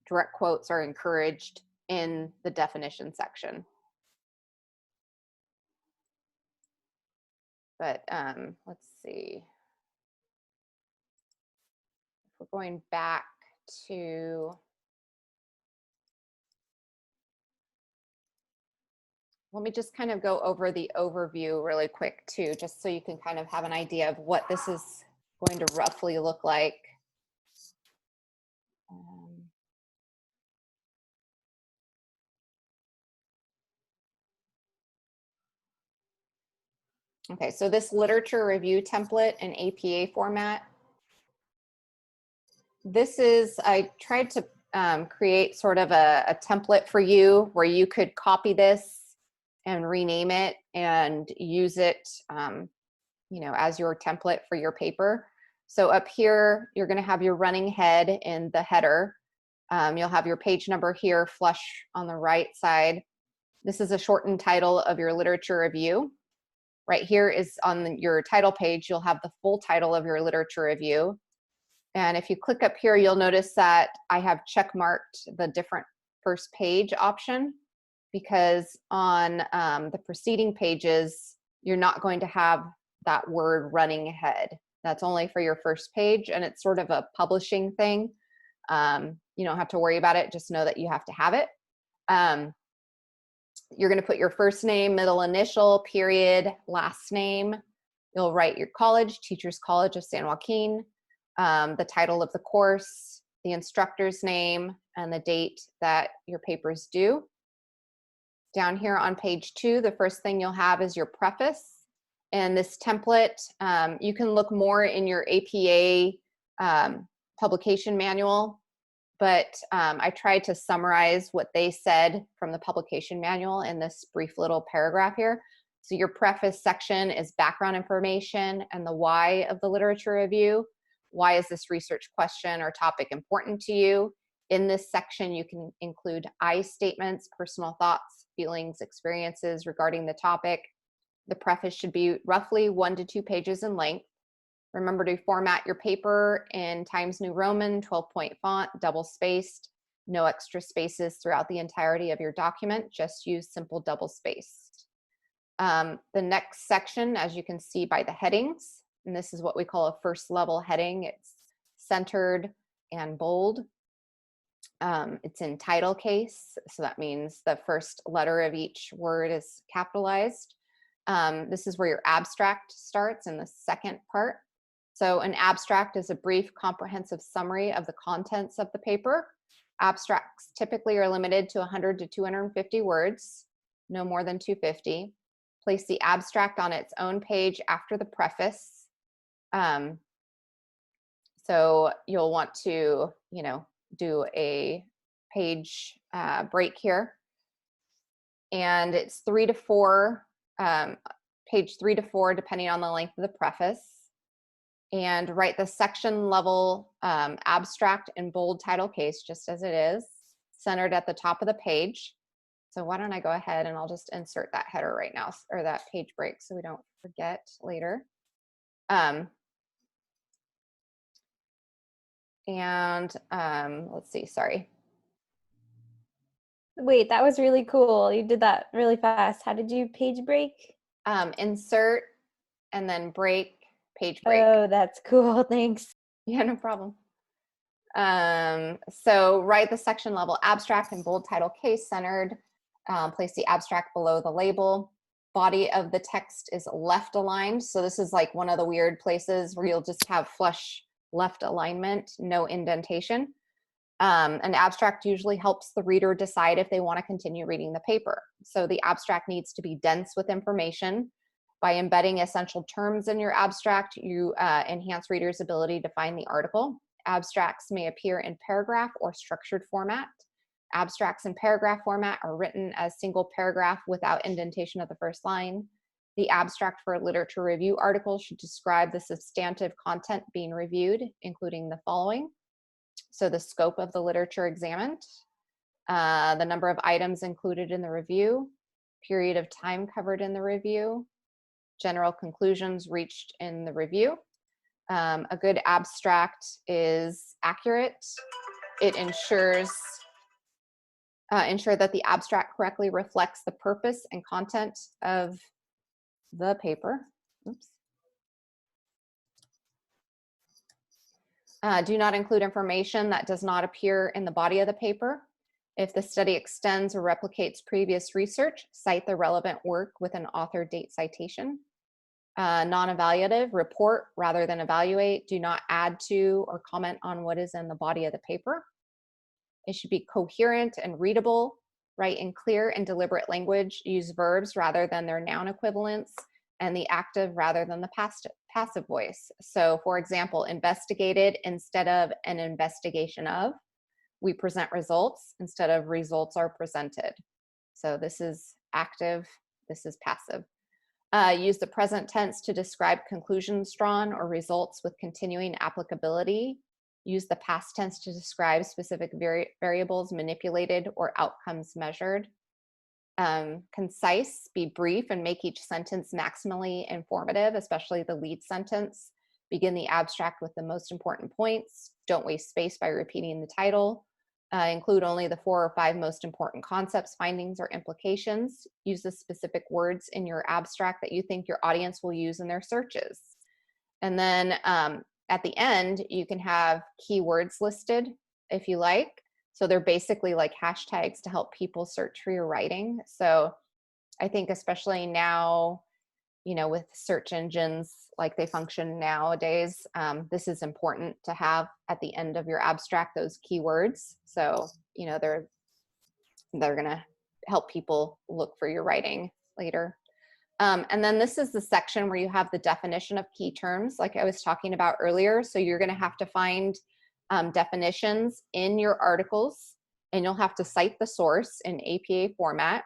direct quotes are encouraged in the definition section. But let's see. If we're going back to, let me just kind of go over the overview really quick too, just so you can kind of have an idea of what this is going to roughly look like. Okay, so this literature review template in APA format, I tried to create sort of a template for you where you could copy this and rename it and use it, as your template for your paper. So up here, you're going to have your running head in the header. You'll have your page number here, flush on the right side. This is a shortened title of your literature review. Right here is on your title page, you'll have the full title of your literature review. And if you click up here, you'll notice that I have check marked the different first page option, because on the preceding pages, you're not going to have that word running ahead. That's only for your first page, and it's sort of a publishing thing. You don't have to worry about it, just know that you have to have it. You're going to put your first name, middle initial, period, last name. You'll write your college, Teachers College of San Joaquin, the title of the course, the instructor's name, and the date that your paper's due. Down here on page 2, the first thing you'll have is your preface. And this template, you can look more in your APA publication manual, but I tried to summarize what they said from the publication manual in this brief little paragraph here. So your preface section is background information and the why of the literature review. Why is this research question or topic important to you? In this section, you can include I statements, personal thoughts, feelings, experiences regarding the topic. The preface should be roughly 1 to 2 pages in length. Remember to format your paper in Times New Roman, 12-point font, double-spaced, no extra spaces throughout the entirety of your document. Just use simple double-spaced. The next section, as you can see by the headings, and this is what we call a first level heading. It's centered and bold. It's in title case, so that means the first letter of each word is capitalized. This is where your abstract starts in the second part. So an abstract is a brief, comprehensive summary of the contents of the paper. Abstracts typically are limited to 100 to 250 words, no more than 250. Place the abstract on its own page after the preface. So you'll want to, do a page break here. And it's 3 to 4, page 3 to 4, depending on the length of the preface. and write the section level abstract in bold title case, just as it is, centered at the top of the page. So why don't I go ahead and I'll just insert that header right now, or that page break, so we don't forget later. Let's see, sorry. Wait, that was really cool. You did that really fast. How did you page break? Insert and then break, page break. Oh, that's cool. Thanks. Yeah, no problem. So write the section level abstract in bold title case centered. Place the abstract below the label. Body of the text is left aligned. So this is like one of the weird places where you'll just have flush left alignment, no indentation. An abstract usually helps the reader decide if they want to continue reading the paper. So the abstract needs to be dense with information. By embedding essential terms in your abstract, you enhance readers' ability to find the article. Abstracts may appear in paragraph or structured format. Abstracts in paragraph format are written as single paragraph without indentation of the first line. The abstract for a literature review article should describe the substantive content being reviewed, including the following. So the scope of the literature examined, the number of items included in the review, period of time covered in the review, general conclusions reached in the review. A good abstract is accurate. It ensure that the abstract correctly reflects the purpose and content of the paper. Oops. Do not include information that does not appear in the body of the paper. If the study extends or replicates previous research, cite the relevant work with an author date citation. Non-evaluative, report rather than evaluate. Do not add to or comment on what is in the body of the paper. It should be coherent and readable. Write in clear and deliberate language. Use verbs rather than their noun equivalents, and the active rather than the passive voice. So for example, investigated instead of an investigation of. We present results instead of results are presented. So this is active, this is passive. Use the present tense to describe conclusions drawn or results with continuing applicability. Use the past tense to describe specific variables manipulated or outcomes measured. Concise, be brief, and make each sentence maximally informative, especially the lead sentence. Begin the abstract with the most important points. Don't waste space by repeating the title. Include only the 4 or 5 most important concepts, findings, or implications. Use the specific words in your abstract that you think your audience will use in their searches. And then at the end, you can have keywords listed if you like. So they're basically like hashtags to help people search for your writing. So I think especially now, you know, with search engines like they function nowadays, this is important to have at the end of your abstract, those keywords. So, you know, they're gonna help people look for your writing later. And then this is the section where you have the definition of key terms, like I was talking about earlier. So you're gonna have to find definitions in your articles, and you'll have to cite the source in APA format.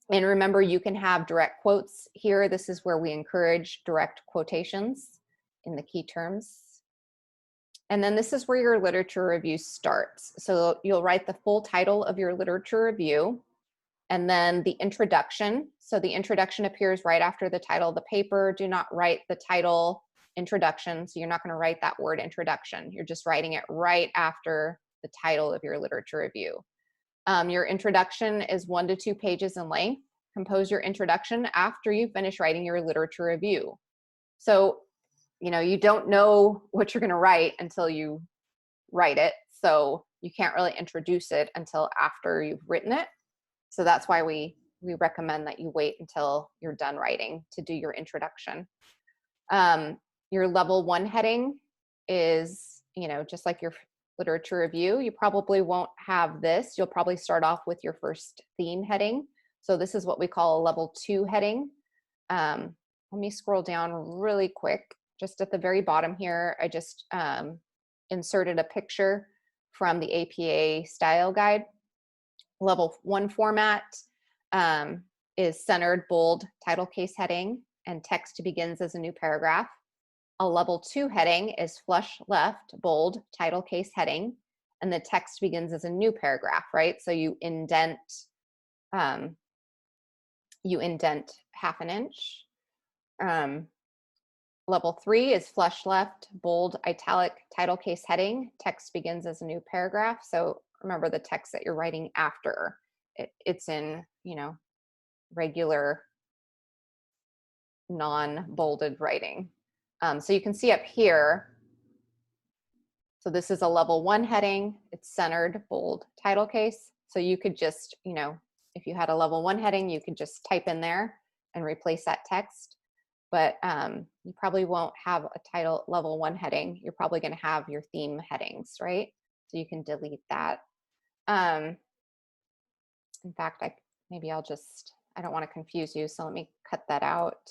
And remember, you can have direct quotes here. This is where we encourage direct quotations in the key terms. And then this is where your literature review starts. So you'll write the full title of your literature review, and then the introduction. So the introduction appears right after the title of the paper. Do not write the title introduction. So you're not going to write that word introduction. You're just writing it right after the title of your literature review. Your introduction is 1 to 2 pages in length. Compose your introduction after you finish writing your literature review. So, you know, you don't know what you're going to write until you write it. So you can't really introduce it until after you've written it. So that's why we recommend that you wait until you're done writing to do your introduction. Your level 1 heading is, you know, just like your literature review. You probably won't have this. You'll probably start off with your first theme heading. So this is what we call a level 2 heading. Let me scroll down really quick. Just at the very bottom here, I just inserted a picture from the APA style guide. Level 1 format is centered, bold, title case heading. and text begins as a new paragraph. A level 2 heading is flush left, bold, title case heading, and the text begins as a new paragraph, right? So you indent half an inch. Level 3 is flush left, bold, italic, title case heading. Text begins as a new paragraph. So remember the text that you're writing after. It's in, regular non-bolded writing. So you can see up here, so this is a level 1 heading. It's centered, bold, title case. So you could just, if you had a level 1 heading, you could just type in there and replace that text. But you probably won't have a title level 1 heading. You're probably going to have your theme headings, right? So you can delete that. In fact, I don't want to confuse you, so let me cut that out.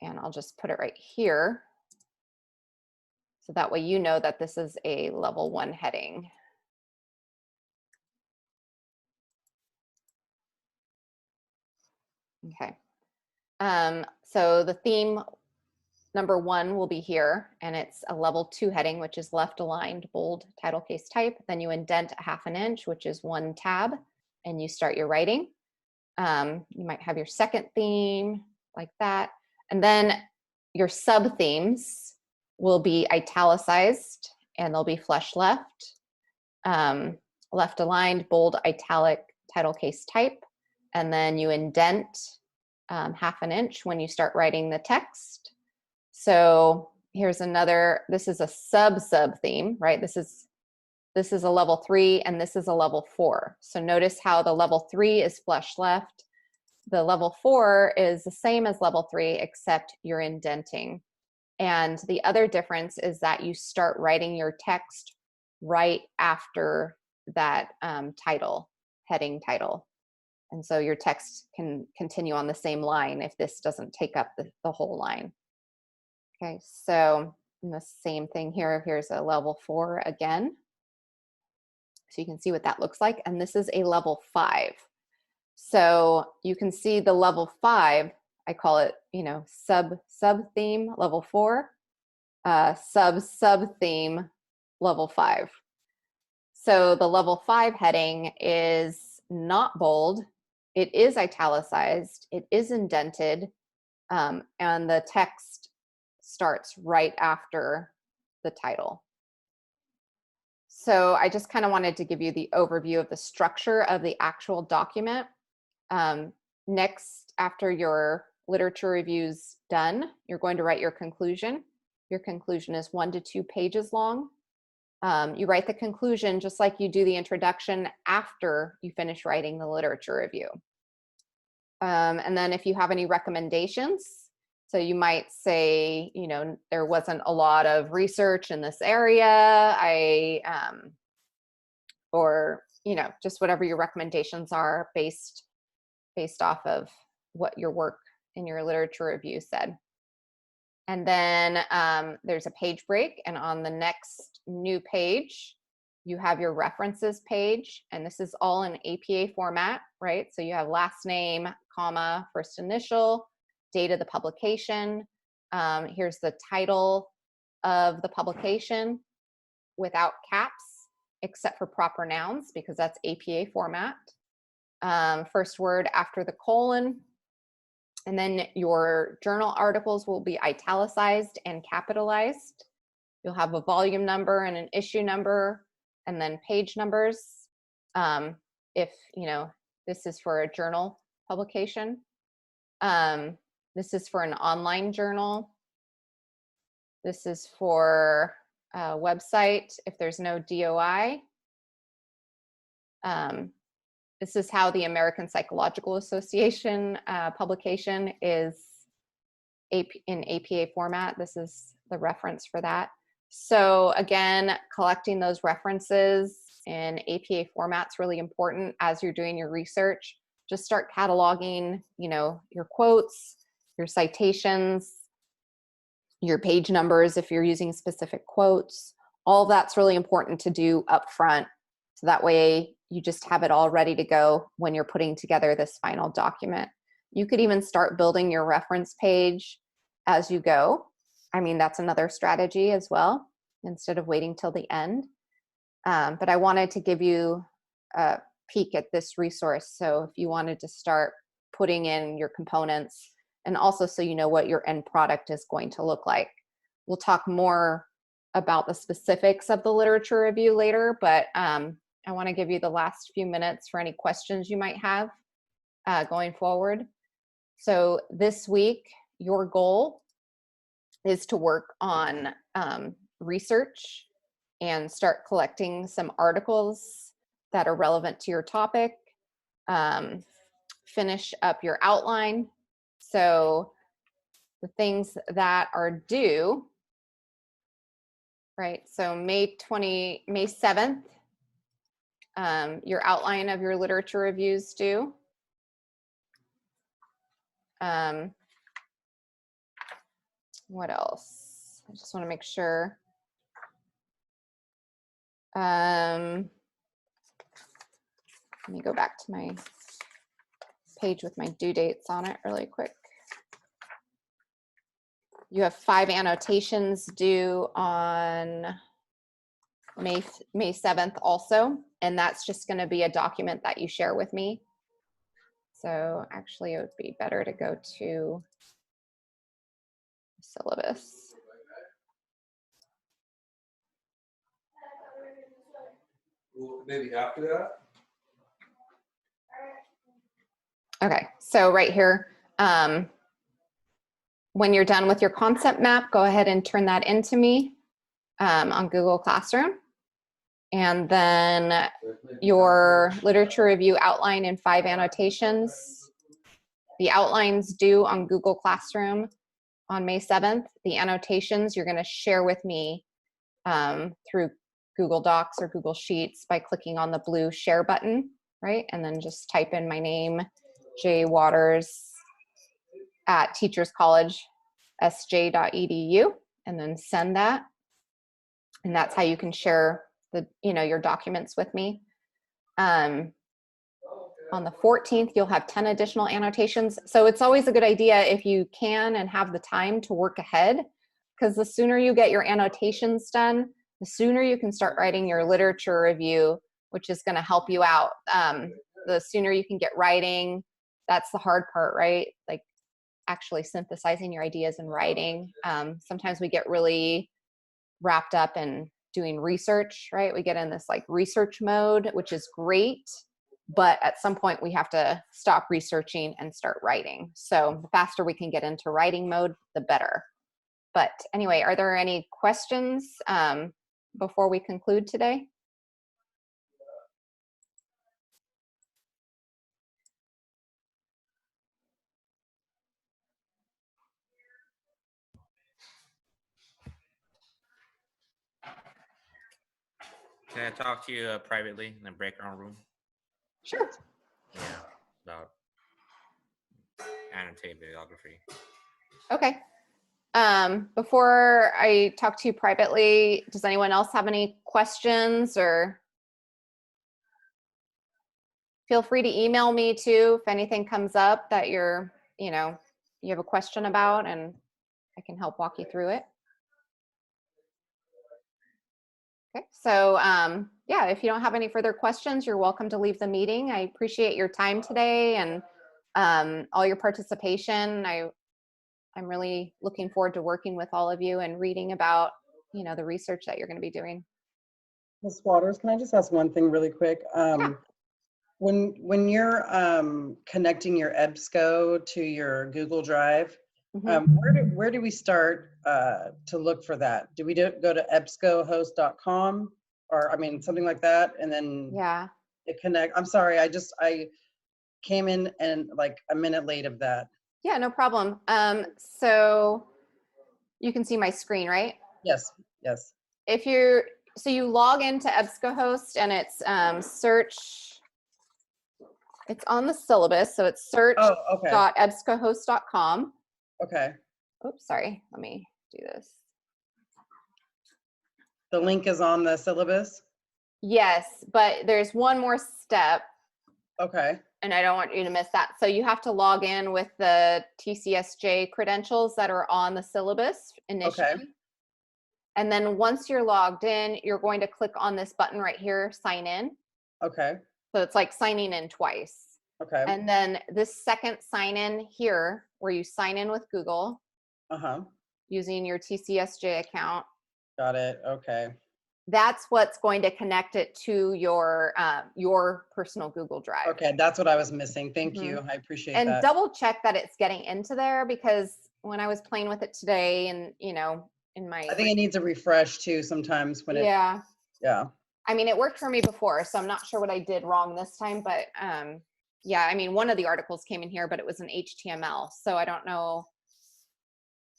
And I'll just put it right here. So that way you know that this is a level 1 heading. Okay. So the theme number 1 will be here, and it's a level 2 heading, which is left aligned, bold, title case type. Then you indent a half an inch, which is 1 tab, and you start your writing. You might have your second theme like that. And then your sub themes will be italicized, and they'll be flush left, left aligned, bold, italic, title case type. And then you indent half an inch when you start writing the text. So here's another, this is a sub theme, right? This is a level 3 and this is a level 4. So notice how the level 3 is flush left. The level 4 is the same as level 3, except you're indenting. And the other difference is that you start writing your text right after that heading title. And so your text can continue on the same line if this doesn't take up the whole line. Okay, so the same thing here. Here's a level 4 again. So you can see what that looks like. And this is a level 5. So you can see the level 5, I call it, sub theme, level 4, sub theme, level 5. So the level 5 heading is not bold. It is italicized, it is indented, and the text starts right after the title. So I just kind of wanted to give you the overview of the structure of the actual document. Next, after your literature review's done, you're going to write your conclusion. Your conclusion is 1 to 2 pages long. You write the conclusion just like you do the introduction after you finish writing the literature review. And then if you have any recommendations, so you might say, there wasn't a lot of research in this area, or just whatever your recommendations are based off of what your work in your literature review said. And then there's a page break, and on the next new page, you have your references page, and this is all in APA format, right? So you have last name, comma, first initial, date of the publication. Here's the title of the publication without caps, except for proper nouns, because that's APA format. First word after the colon. And then your journal articles will be italicized and capitalized. You'll have a volume number and an issue number, and then page numbers. If, this is for a journal publication. This is for an online journal. This is for a website if there's no DOI. This is how the American Psychological Association publication is in APA format. This is the reference for that. So again, collecting those references in APA format is really important as you're doing your research. Just start cataloging, your quotes, your citations, your page numbers if you're using specific quotes. All that's really important to do up front. So that way you just have it all ready to go when you're putting together this final document. You could even start building your reference page as you go. I mean, that's another strategy as well, instead of waiting till the end. But I wanted to give you a peek at this resource. So if you wanted to start putting in your components, and also so you know what your end product is going to look like. We'll talk more about the specifics of the literature review later, but I want to give you the last few minutes for any questions you might have going forward. So this week, your goal is to work on research and start collecting some articles that are relevant to your topic. Finish up your outline. So the things that are due, right? So May 7th, your outline of your literature reviews due. What else? I just want to make sure. Let me go back to my page with my due dates on it really quick. You have 5 annotations due on May 7th also, and that's just going to be a document that you share with me. So actually it would be better to go to syllabus. Maybe after that. Okay, so right here, when you're done with your concept map, go ahead and turn that into me on Google Classroom. And then your literature review outline in 5 annotations. The outlines due on Google Classroom on May 7th. The annotations you're going to share with me through Google Docs or Google Sheets by clicking on the blue share button, right? And then just type in my name, J Waters at teacherscollegesj.edu, and then send that. And that's how you can share your documents with me. On the 14th, you'll have 10 additional annotations. So it's always a good idea if you can and have the time to work ahead, because the sooner you get your annotations done, the sooner you can start writing your literature review, which is going to help you out. The sooner you can get writing, that's the hard part, right? Like actually synthesizing your ideas and writing. Sometimes we get really wrapped up in doing research, right? We get in this like research mode, which is great, but at some point we have to stop researching and start writing. So the faster we can get into writing mode, the better. But anyway, are there any questions before we conclude today? Can I talk to you privately in the breakout room? Sure. Yeah, about annotated bibliography. Okay. Before I talk to you privately, does anyone else have any questions, or feel free to email me too if anything comes up that you have a question about, and I can help walk you through it. Okay, so yeah, if you don't have any further questions, you're welcome to leave the meeting. I appreciate your time today and all your participation. I'm really looking forward to working with all of you and reading about, the research that you're going to be doing. Ms. Waters, can I just ask one thing really quick? Yeah. When you're connecting your EBSCO to your Google Drive, where do we start to look for that? Do we go to ebscohost.com or something like that, and then it connect? I'm sorry, I came in and like a minute late of that. Yeah, no problem. So you can see my screen, right? Yes. So you log into EBSCOhost and it's search. It's on the syllabus, so it's search.ebscohost.com. Okay. Oops, sorry. Let me do this. The link is on the syllabus? Yes, but there's one more step. Okay. and I don't want you to miss that. So you have to log in with the TCSJ credentials that are on the syllabus initially. And then once you're logged in, you're going to click on this button right here, sign in. Okay. So it's like signing in twice. Okay. And then this second sign in here, where you sign in with Google Uh-huh. using your TCSJ account, Got it. Okay. that's what's going to connect it to your personal Google Drive. Okay, that's what I was missing. Thank Mhm. you. I appreciate And that. double check that it's getting into there, because when I was playing with it today and, you know, in my, I think it needs a refresh too sometimes when it, yeah, yeah. I mean, it worked for me before, so I'm not sure what I did wrong this time, but yeah, I mean, one of the articles came in here, but it was an HTML, so I don't know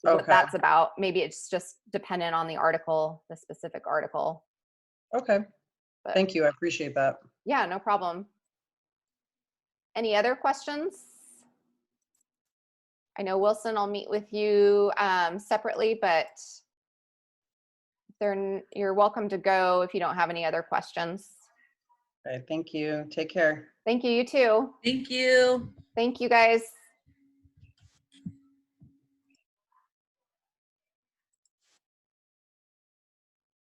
what Okay. that's about. Maybe it's just dependent on the article, the specific article. Okay. But Thank you. I appreciate that. yeah, no problem. Any other questions? I know, Wilson, I'll meet with you separately, but you're welcome to go if you don't have any other questions. Okay, thank you. Take care. Thank you, you too. Thank you. Thank you, guys.